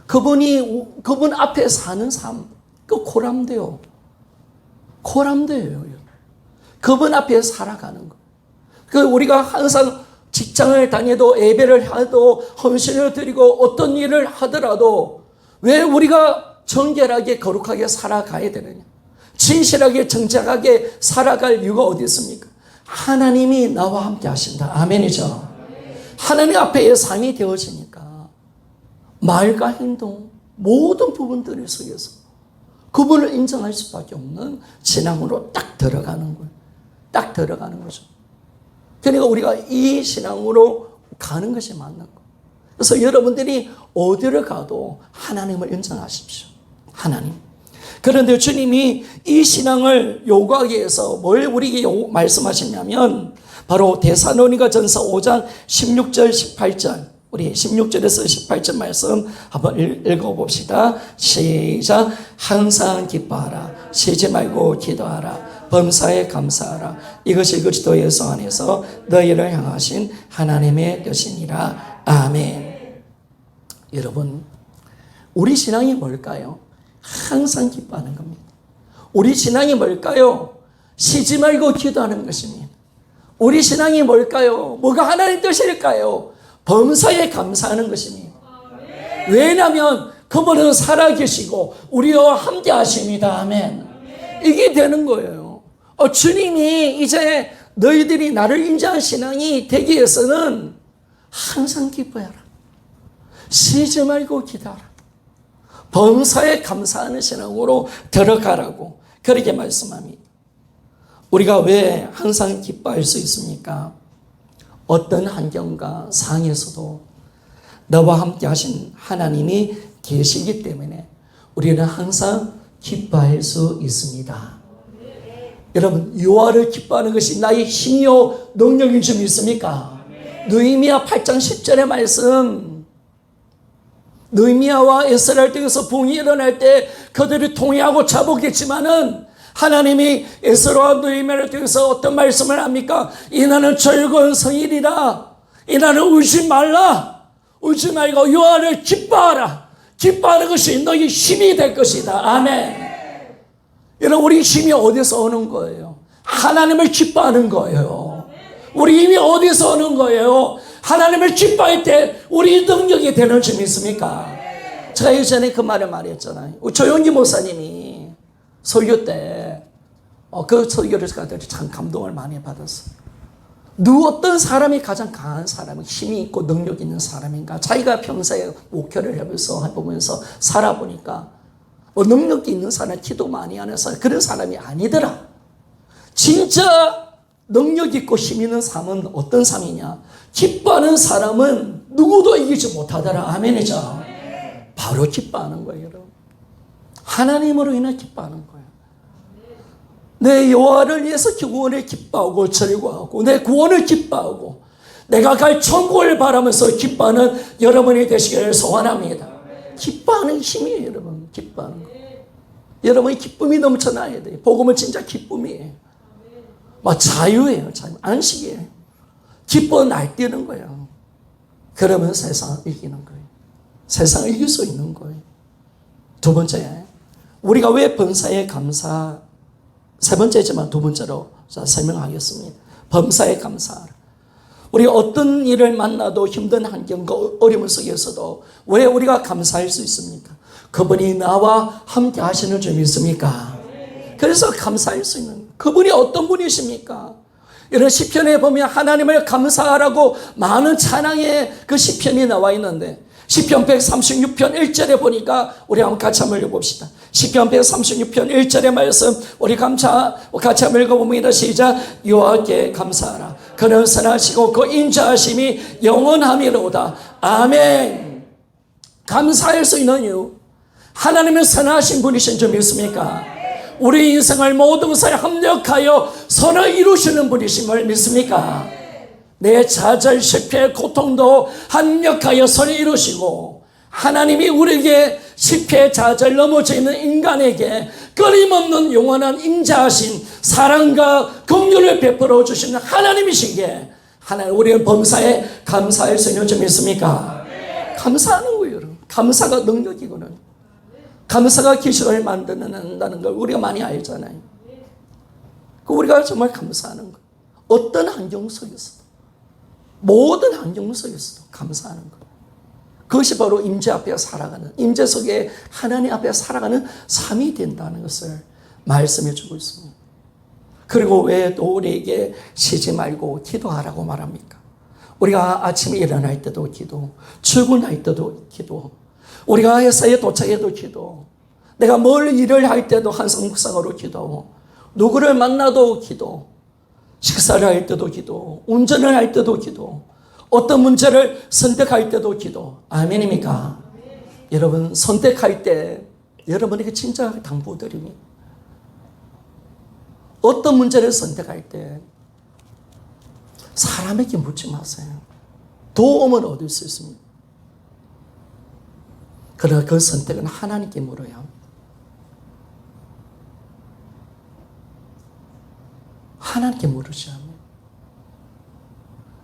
그분 앞에 사는 삶, 그 고람돼요. 고람돼요. 그분 앞에 살아가는 거. 그 우리가 항상 직장을 다녀도 예배를 해도 헌신을 드리고 어떤 일을 하더라도 왜 우리가 정결하게 거룩하게 살아가야 되느냐? 진실하게 정직하게 살아갈 이유가 어디 있습니까? 하나님이 나와 함께 하신다. 아멘이죠. 하나님 앞에 삶이 되어지니까 말과 행동 모든 부분들 속에서 그분을 인정할 수밖에 없는 신앙으로 딱 들어가는 거예요. 딱 들어가는 거죠. 그러니까 우리가 이 신앙으로 가는 것이 맞는 거예요. 그래서 여러분들이 어디를 가도 하나님을 인정하십시오. 하나님. 그런데 주님이 이 신앙을 요구하기 위해서 뭘 우리에게 말씀하셨냐면 바로 데살로니가 전서 5장 16절 18절 우리 16절에서 18절 말씀 한번 읽어봅시다. 시작. 항상 기뻐하라. 쉬지 말고 기도하라. 범사에 감사하라. 이것이 그리스도 예수 안에서 너희를 향하신 하나님의 뜻이니라. 아멘. 여러분, 우리 신앙이 뭘까요? 항상 기뻐하는 겁니다. 우리 신앙이 뭘까요? 쉬지 말고 기도하는 것입니다. 우리 신앙이 뭘까요? 뭐가 하나님 뜻일까요? 범사에 감사하는 것입니다. 왜냐하면 그분은 살아계시고 우리와 함께 하십니다. 아멘. 이게 되는 거예요. 주님이 이제 너희들이 나를 인정한 신앙이 되기 위해서는 항상 기뻐해라. 쉬지 말고 기도하라. 범사에 감사하는 신앙으로 들어가라고 그렇게 말씀합니다. 우리가 왜 항상 기뻐할 수 있습니까? 어떤 환경과 상황에서도 너와 함께 하신 하나님이 계시기 때문에 우리는 항상 기뻐할 수 있습니다. 여러분, 여호와를 기뻐하는 것이 나의 힘이요 능력인 줄 믿습니까? 느헤미야 8장 10절의 말씀, 느헤미야와 에스라를 통해서 붕이 일어날 때 그들이 통회하고 자복했지만은 하나님이 에스라와 느헤미야를 통해서 어떤 말씀을 합니까? 이날은 즐거운 성일이라. 이날은 울지 말라. 울지 말고 여호와를 기뻐하라. 기뻐하는 것이 너희 힘이 될 것이다. 아멘. 여러분, 우리 힘이 어디서 오는 거예요? 하나님을 기뻐하는 거예요. 우리 힘이 어디서 오는 거예요? 하나님을 기뻐할 때 우리 능력이 되는 줄 믿습니까? 제가 예전에 그 말을 말했잖아요. 조용기 목사님이 설교 때 그 설교를 제가 참 감동을 많이 받았어요. 어떤 사람이 가장 강한 사람은 힘이 있고 능력 있는 사람인가? 자기가 평소에 목회를 해보면서 살아보니까 능력이 있는 사람, 기도 많이 하는 사람, 그런 사람이 아니더라. 진짜 능력 있고 힘 있는 사람은 어떤 사람이냐? 기뻐하는 사람은 누구도 이기지 못하더라. 아멘이죠. 바로 기뻐하는 거예요, 여러분. 하나님으로 인해 기뻐하는 거예요. 내 여호와를 위해서 구원을 기뻐하고 즐거워하고 내 구원을 기뻐하고 내가 갈 천국을 바라면서 기뻐하는 여러분이 되시기를 소원합니다. 기뻐하는 힘이에요, 여러분. 기뻐하는 거. 여러분이 기쁨이 넘쳐나야 돼요. 복음은 진짜 기쁨이에요. 자유예요. 자유. 안식이에요. 기뻐 날뛰는 거예요. 그러면 세상을 이기는 거예요. 세상을 이길 수 있는 거예요. 두 번째, 우리가 왜 범사에 감사, 세 번째지만 두 번째로 설명하겠습니다. 범사에 감사하라. 우리가 어떤 일을 만나도 힘든 환경과 어려움 속에서도 왜 우리가 감사할 수 있습니까? 그분이 나와 함께 하시는 줄 믿습니까? 그래서 감사할 수 있는, 그분이 어떤 분이십니까? 이런 시편에 보면 하나님을 감사하라고 많은 찬양의 그 시편이 나와 있는데 시편 136편 1절에 보니까 우리 한번 같이 한번 읽어봅시다. 시편 136편 1절의 말씀 우리 같이 한번 읽어봅니다. 시작. 여호와께 감사하라. 그는 선하시고 그 인자하심이 영원함이로다. 아멘. 감사할 수 있는 이유, 하나님은 선하신 분이신 줄 믿습니까? 우리 인생을 모든 것을 합력하여 선을 이루시는 분이심을 믿습니까? 내 좌절, 실패, 고통도 합력하여 선을 이루시고 하나님이 우리에게 실패, 좌절, 넘어져 있는 인간에게 끊임없는 영원한 임재하신 사랑과 긍휼을 베풀어 주시는 하나님이시기에 하나님 우리는 범사에 감사할 수 있는 점이 있습니까? 감사하는 거예요, 여러분. 감사가 능력이거든요. 감사가 기적을 만든다는 걸 우리가 많이 알잖아요. 우리가 정말 감사하는 거예요. 어떤 환경 속에서도, 모든 환경 속에서도 감사하는 거예요. 그것이 바로 임재 앞에 살아가는, 임재 속에 하나님 앞에 살아가는 삶이 된다는 것을 말씀해 주고 있습니다. 그리고 왜 또 우리에게 쉬지 말고 기도하라고 말합니까? 우리가 아침에 일어날 때도 기도, 출근할 때도 기도, 우리가 회사에 도착해도 기도, 내가 뭘 일을 할 때도 항상 묵상으로 기도, 누구를 만나도 기도, 식사를 할 때도 기도, 운전을 할 때도 기도, 어떤 문제를 선택할 때도 기도. 아멘입니까? 여러분, 선택할 때 여러분에게 진짜 당부드립니다. 어떤 문제를 선택할 때 사람에게 묻지 마세요. 도움을 얻을 수 있습니다. 그러나 그 선택은 하나님께 물어야 합니다. 하나님께 물으셔야 합니다.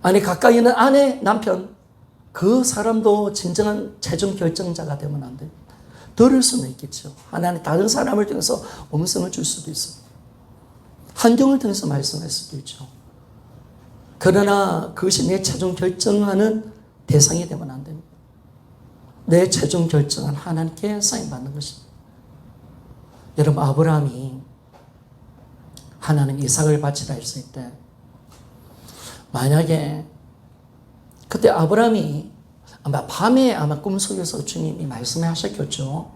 아니, 가까이 있는 아내, 남편, 그 사람도 진정한 최종 결정자가 되면 안 됩니다. 들을 수는 있겠죠. 하나님 다른 사람을 통해서 음성을 줄 수도 있습니다. 환경을 통해서 말씀할 수도 있죠. 그러나 그것이 내 최종 결정하는 대상이 되면 안 됩니다. 내 최종 결정은 하나님께 사인받는 것입니다. 여러분, 아브라함이 하나님 이삭을 바치라 했을 때 만약에 그때 아브라함이 아마 밤에 아마 꿈속에서 주님이 말씀하셨겠죠.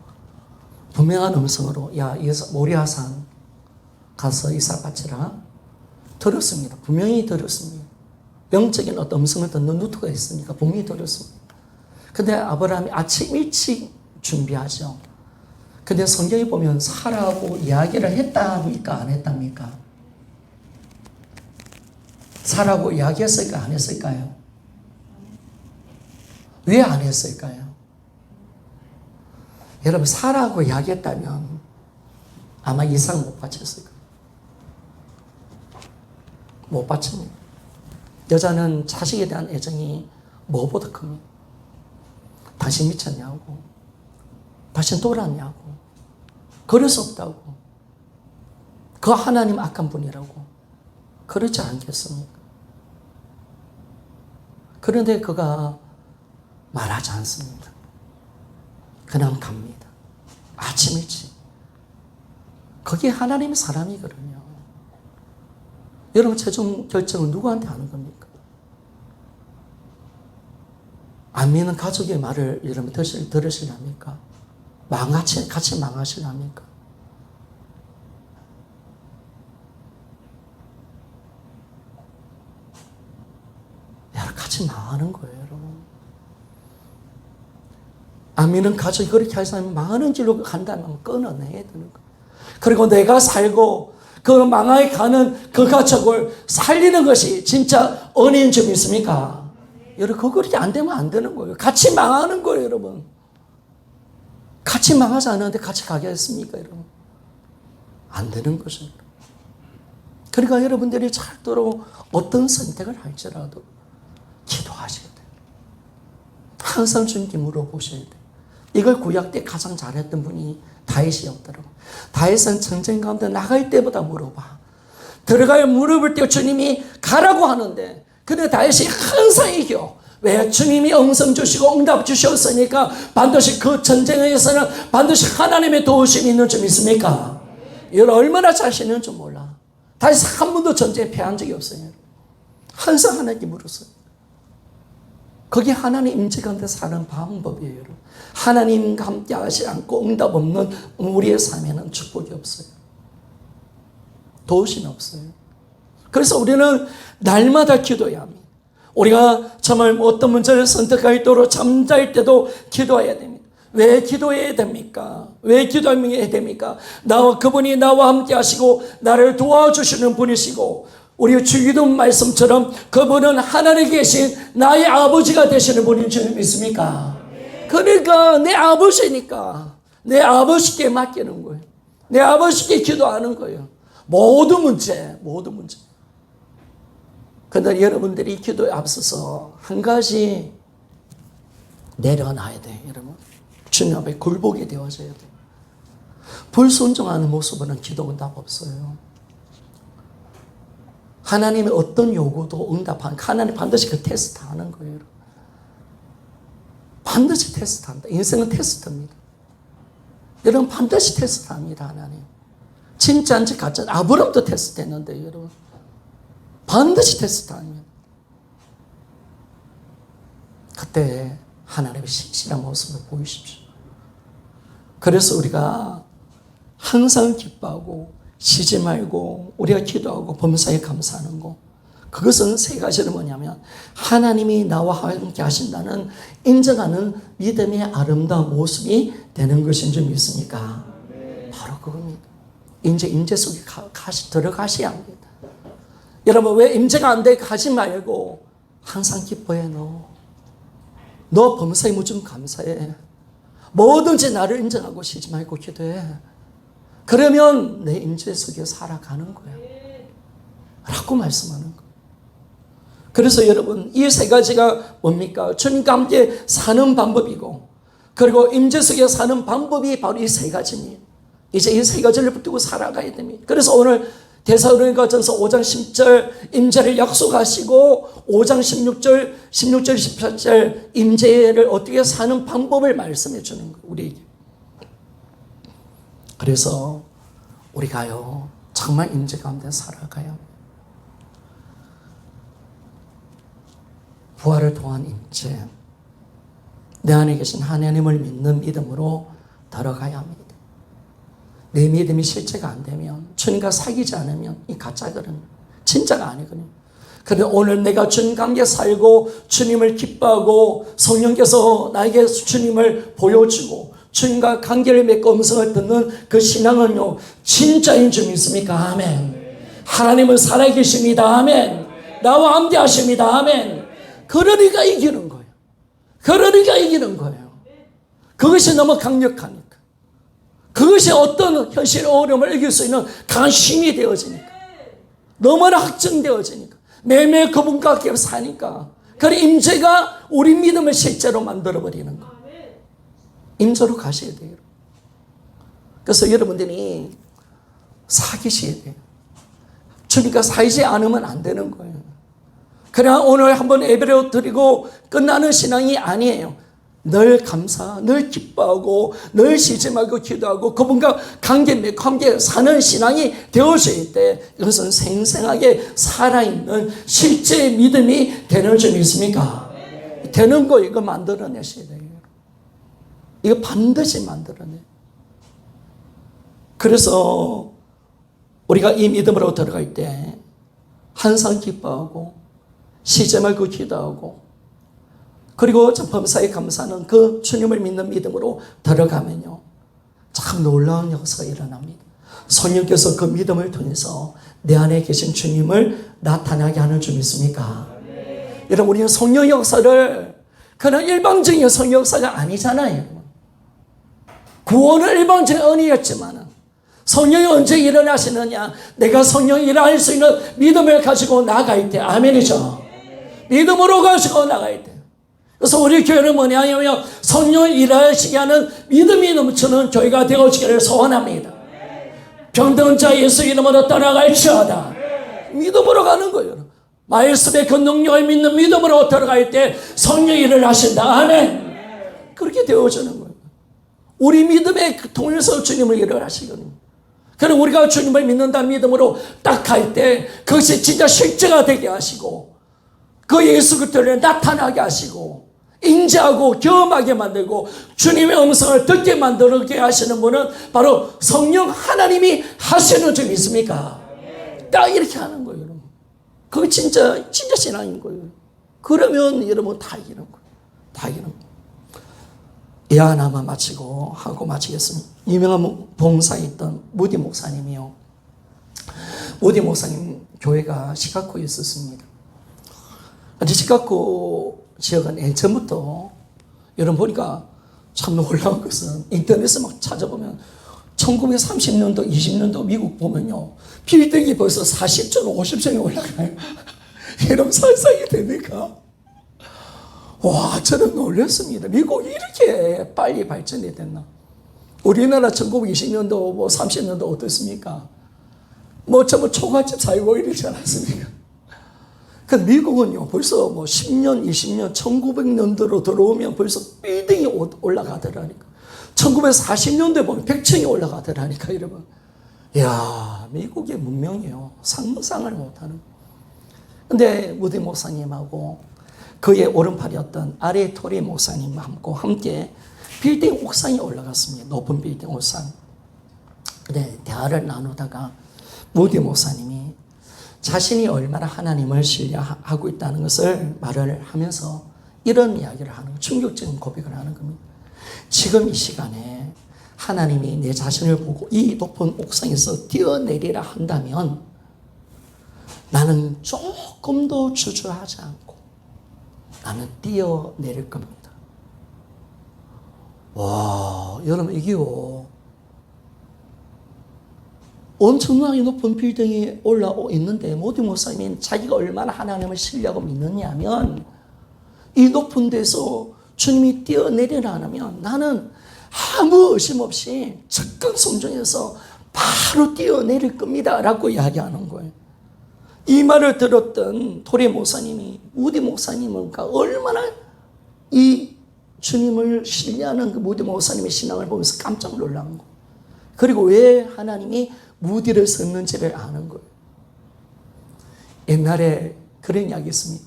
분명한 음성으로 야 모리아산 가서 이삭 바치라 들었습니다. 분명히 들었습니다. 영적인 어떤 음성을 듣는 누트가 있으니까 분명히 들었습니다. 근데 아브라함이 아침 일찍 준비하죠. 근데 성경에 보면 사라하고 이야기를 했답니까? 안 했답니까? 사라하고 이야기했을까? 안 했을까요? 왜 안 했을까요? 여러분, 사라하고 이야기했다면 아마 이삭 못 바쳤을 거예요. 못 바칩니다. 여자는 자식에 대한 애정이 뭐보다 큽니다. 당신 미쳤냐고, 당신 돌았냐고, 그럴 수 없다고, 그 하나님 악한 분이라고, 그렇지 않겠습니까? 그런데 그가 말하지 않습니다. 그냥 갑니다. 아침 일찍. 그게 하나님의 사람이거든요. 여러분, 최종 결정은 누구한테 하는 겁니까? 안 믿는 가족의 말을 여러분 들으시렵니까? 같이 망하시렵니까? 여러분, 같이 망하는 거예요, 여러분. 안 믿는 가족이 그렇게 할 사람이 망하는 길로 간다면 끊어내야 되는 거예요. 그리고 내가 살고 그 망하게 가는 그 가족을 살리는 것이 진짜 은혜인 점이 있습니까? 여러분, 그렇게 안 되면 안 되는 거예요. 같이 망하는 거예요, 여러분. 같이 망하지 않았는데 같이 가게 했습니까, 여러분? 안 되는 거죠. 그러니까 여러분들이 절대로 어떤 선택을 할지라도 기도하셔야 돼요. 항상 주님께 물어보셔야 돼요. 이걸 구약 때 가장 잘했던 분이 다윗이었더라고요. 다윗은 전쟁 가운데 나갈 때보다 물어봐. 들어갈 무릎을 떼어 주님이 가라고 하는데, 근데 다윗이 항상 이겨. 왜? 주님이 음성 주시고 응답 주셨으니까 반드시 그 전쟁에서는 반드시 하나님의 도우심이 있는 점 있습니까? 여러분, 얼마나 자신은 줄 몰라. 다윗 한 번도 전쟁에 패한 적이 없어요. 항상 하나님께 물었어요. 그게 하나님 임재 가운데 사는 방법이에요, 여러분. 하나님과 함께 하지 않고 응답 없는 우리의 삶에는 축복이 없어요. 도우심이 없어요. 그래서 우리는 날마다 기도해야 합니다. 우리가 정말 어떤 문제를 선택할 때로 잠잘 때도 기도해야 됩니다. 왜 기도해야 됩니까? 왜 기도해야 됩니까? 그분이 나와 함께 하시고 나를 도와주시는 분이시고, 우리 주기도 말씀처럼 그분은 하늘에 계신 나의 아버지가 되시는 분인 줄 믿습니까? 그러니까 내 아버지니까 내 아버지께 맡기는 거예요. 내 아버지께 기도하는 거예요. 모든 문제. 그런데 여러분들이 기도에 앞서서 한 가지 내려놔야 돼요, 여러분. 주님 앞에 굴복이 되어져야 돼요. 불순종하는 모습은 기도 응답 없어요. 하나님의 어떤 요구도 응답하는, 하나님 반드시 그 테스트 하는 거예요, 여러분. 반드시 테스트한다. 인생은 테스트입니다. 여러분 반드시 테스트합니다, 하나님. 진짜인지 가짜인지. 아브람도 테스트했는데 여러분 반드시 테스트합니다. 그때 하나님의 신실한 모습을 보이십시오. 그래서 우리가 항상 기뻐하고 쉬지 말고 우리가 기도하고 범사에 감사하는 거, 그것은 세 가지는 뭐냐면 하나님이 나와 함께 하신다는 인정하는 믿음의 아름다운 모습이 되는 것인 줄 믿습니까? 바로 그겁니다. 임재 속에 들어가셔야 합니다. 여러분 왜 임재가 안 돼? 가지 말고 항상 기뻐해. 너 범사에 무좀 감사해. 뭐든지 나를 인정하고 쉬지 말고 기도해. 그러면 내 임재 속에 살아가는 거야 라고 말씀하는 거예요. 그래서 여러분 이 세 가지가 뭡니까? 주님과 함께 사는 방법이고, 그리고 임재 속에 사는 방법이 바로 이 세 가지입니다. 이제 이 세 가지를 붙들고 살아가야 됩니다. 그래서 오늘 데살로니가전서 5장 10절 임재를 약속하시고 5장 16절 17절 임재를 어떻게 사는 방법을 말씀해 주는 거예요, 우리에게. 그래서 우리가요 정말 임재 가운데 살아가야 합니다. 부활을 통한 임재, 내 안에 계신 하나님을 믿는 믿음으로 들어가야 합니다. 내 믿음이 실제가 안 되면, 주님과 사귀지 않으면 이 가짜거든요. 진짜가 아니거든요. 그런데 오늘 내가 주님과 함께 살고 주님을 기뻐하고 성령께서 나에게 주님을 보여주고 주님과 관계를 맺고 음성을 듣는 그 신앙은요 진짜인 줄 믿습니까? 아멘. 하나님은 살아계십니다. 아멘. 나와 함께 하십니다. 아멘. 그러니까 이기는 거예요. 그러니까 이기는 거예요. 그것이 너무 강력하니까. 그것이 어떤 현실 어려움을 이길 수 있는 강심이 되어지니까. 너무나 확증되어지니까. 매일 그분과 함께 사니까. 그래 임재가 우리 믿음을 실제로 만들어버리는 거예요. 임재로 가셔야 돼요. 그래서 여러분들이 사귀셔야 돼요. 주님과 사귀지 않으면 안 되는 거예요. 그냥 오늘 한번 예배를 드리고 끝나는 신앙이 아니에요. 늘 감사, 늘 기뻐하고 늘 쉬지 말고 기도하고 그분과 관계 사는 신앙이 되어질 때 이것은 생생하게 살아있는 실제 믿음이 되는 줄 믿습니까? 되는 거 이거 만들어내셔야 돼요. 이거 반드시 만들어내요. 그래서 우리가 이 믿음으로 들어갈 때 항상 기뻐하고 쉬지 말고 기도하고 그리고 범사에 감사하는 그 주님을 믿는 믿음으로 들어가면요 참 놀라운 역사가 일어납니다. 성령께서 그 믿음을 통해서 내 안에 계신 주님을 나타나게 하는 줄 믿습니까? 네. 여러분 우리는 성령 역사를 그냥 일방적인 성령 역사가 아니잖아요. 구원은 일방적인 은혜였지만 성령이 언제 일어나시느냐? 내가 성령이 일어날 수 있는 믿음을 가지고 나갈 때. 아멘이죠. 믿음으로 가지고 나갈 때. 그래서 우리 교회는 뭐냐면 성령이 일하시게 하는 믿음이 넘치는 교회가 되어지기를 소원합니다. 병든 자 예수 이름으로 따라갈지어다. 믿음으로 가는 거예요. 말씀의 그 능력을 믿는 믿음으로 들어갈 때 성령이 일어나신다. 아멘. 그렇게 되어지는 거예요. 우리 믿음의 통해서 주님을 일어나시거든요. 그럼 우리가 주님을 믿는다는 믿음으로 딱 갈 때 그것이 진짜 실제가 되게 하시고 그 예수 그리스도를 나타나게 하시고 인지하고 경험하게 만들고 주님의 음성을 듣게 만들게 하시는 분은 바로 성령 하나님이 하시는 줄 믿습니까? 딱 이렇게 하는 거예요, 여러분. 그게 진짜 신앙인 거예요. 그러면 여러분 다 이기는 거예요. 다 이기는 거예요. 이 하나만 마치고 하고 마치겠습니다. 유명한 봉사에 있던 무디 목사님이요. 무디 목사님 교회가 시카고에 있었습니다. 시카고 지역은 예전부터 여러분 보니까 참 놀라운 것은 인터넷에 막 찾아보면 1930년도, 20년도 미국 보면요. 빌딩이 벌써 40층, 50층에 올라가요. 이러면 상상이 됩니까? 와, 저는 놀랐습니다. 미국이 이렇게 빨리 발전이 됐나? 우리나라 1920년도, 30년도 어떻습니까? 전부 초가집 살고 이러지 않았습니까? 그 미국은요, 벌써 10년, 20년, 1900년도로 들어오면 벌써 빌딩이 올라가더라니까. 1940년도에 보면 100층이 올라가더라니까, 여러분. 이야, 미국의 문명이요. 상상을 못하는. 근데 무디 목사님하고 그의 오른팔이었던 아레 토리 목사님하고 함께 빌딩 옥상에 올라갔습니다. 높은 빌딩 옥상. 네, 대화를 나누다가 무디 목사님이 자신이 얼마나 하나님을 신뢰하고 있다는 것을 말을 하면서 이런 이야기를 하는 거예요. 충격적인 고백을 하는 겁니다. 지금 이 시간에 하나님이 내 자신을 보고 이 높은 옥상에서 뛰어내리라 한다면 나는 조금도 주저하지 않고 나는 뛰어내릴 겁니다. 와, 여러분 이게요. 엄청나게 높은 빌딩이 올라오 있는데 모디 목사님이 자기가 얼마나 하나님을 신뢰하고 믿느냐면 이 높은 데서 주님이 뛰어내리라 하면 나는 아무 의심 없이 적극 순종해서 바로 뛰어내릴 겁니다 라고 이야기하는 거예요. 이 말을 들었던 토리 목사님이 무디 목사님과 얼마나 이 주님을 신뢰하는 그 무디 목사님의 신앙을 보면서 깜짝 놀란 거예요. 그리고 왜 하나님이 무디를 썼는지를 아는 거예요. 옛날에 그런 이야기 있습니다.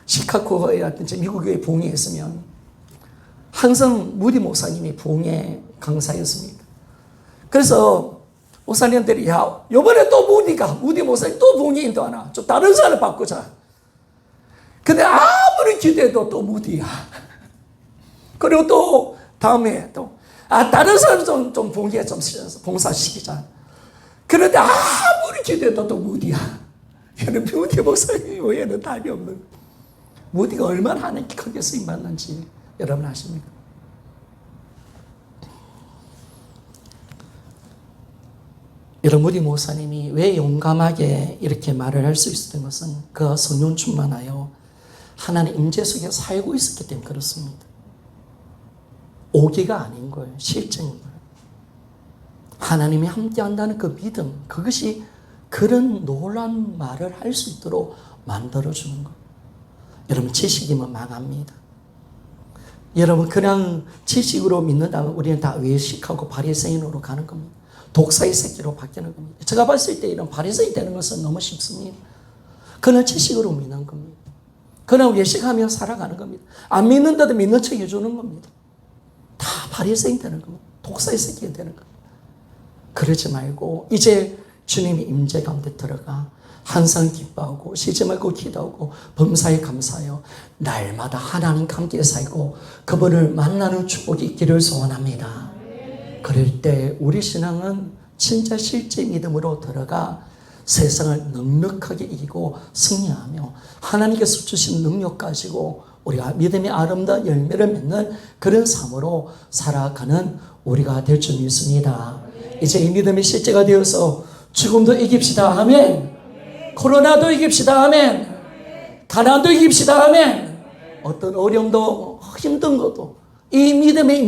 시카고라든지 미국의 부흥에 있으면 항상 무디 목사님이 부흥의 강사였습니다. 그래서 목사님들이 야, 이번에 또 무디 목사님 또 부흥의 인도하나? 좀 다른 사람을 바꾸자. 근데 아무리 기대해도 또 무디야. 그리고 또 다음에 또 다른 사람 좀 부흥에 좀 봉사시키자. 그런데 아무리 기대해도 또 무디야. 얘는 무디 목사님 외에는 답이 없는 거예요. 무디가 얼마나 하나님께 크게 쓰임받는지 여러분 아십니까? 여러분 무디 목사님이 왜 용감하게 이렇게 말을 할 수 있었던 것은 그 성령 충만하여 하나님 임재 속에 살고 있었기 때문에 그렇습니다. 오기가 아닌 거예요. 실증인 거예요. 하나님이 함께한다는 그 믿음, 그것이 그런 놀라운 말을 할 수 있도록 만들어주는 거예요. 여러분 지식이면 망합니다. 여러분 그냥 지식으로 믿는다면 우리는 다 외식하고 바리새인으로 가는 겁니다. 독사의 새끼로 바뀌는 겁니다. 제가 봤을 때 이런 바리새인 되는 것은 너무 쉽습니다. 그냥 지식으로 믿는 겁니다. 그냥 외식하며 살아가는 겁니다. 안 믿는다도 믿는 척 해주는 겁니다. 다 바리새인 되는 겁니다. 독사의 새끼가 되는 겁니다. 그러지 말고 이제 주님이 임재 가운데 들어가 항상 기뻐하고 쉬지 말고 기도하고 범사에 감사하여 날마다 하나님과 함께 살고 그분을 만나는 축복이 있기를 소원합니다. 그럴 때 우리 신앙은 진짜 실제 믿음으로 들어가 세상을 넉넉하게 이기고 승리하며 하나님께서 주신 능력 가지고 우리가 믿음의 아름다운 열매를 맺는 그런 삶으로 살아가는 우리가 될 줄 믿습니다. 이제 이 믿음이 실제가 되어서 죽음도 이깁시다. 아멘. 코로나도 이깁시다. 아멘. 가난도 이깁시다. 아멘. 어떤 어려움도 힘든 것도 이 믿음의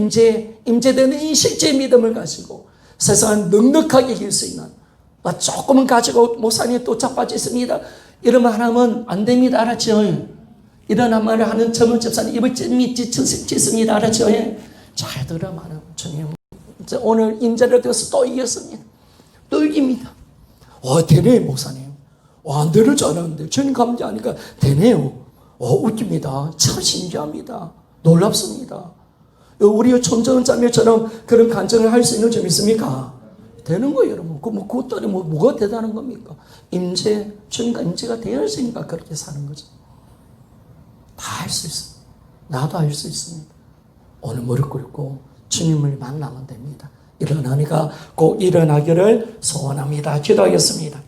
임재되는 이 실제 믿음을 가지고 세상을 넉넉하게 이길 수 있는 조금은 가지고 목사님 또 자빠져 있습니다. 이러면 하나님은 안 됩니다. 알았죠? 이런 말을 하는 젊은 집사님 입을 찢습니다. 알았죠? 잘 들어 말하면 주님 오늘 임재를 되어서 또 이겼습니다. 또 이깁니다. 되네 목사님. 안 되는 줄 알았는데 주님 감사하니까 되네요. 웃깁니다. 참 신기합니다. 놀랍습니다. 우리 천정자매처럼 그런 간증을 할 수 있는 점 있습니까? 되는 거예요, 여러분. 그것들이 뭐가 대단한 겁니까? 주님과 임재가 되었으니까 그렇게 사는 거죠. 다 할 수 있습니다. 나도 할 수 있습니다. 오늘 무릎 꿇고 주님을 만나면 됩니다. 이런 은혜가 꼭 일어나기를 소원합니다. 기도하겠습니다.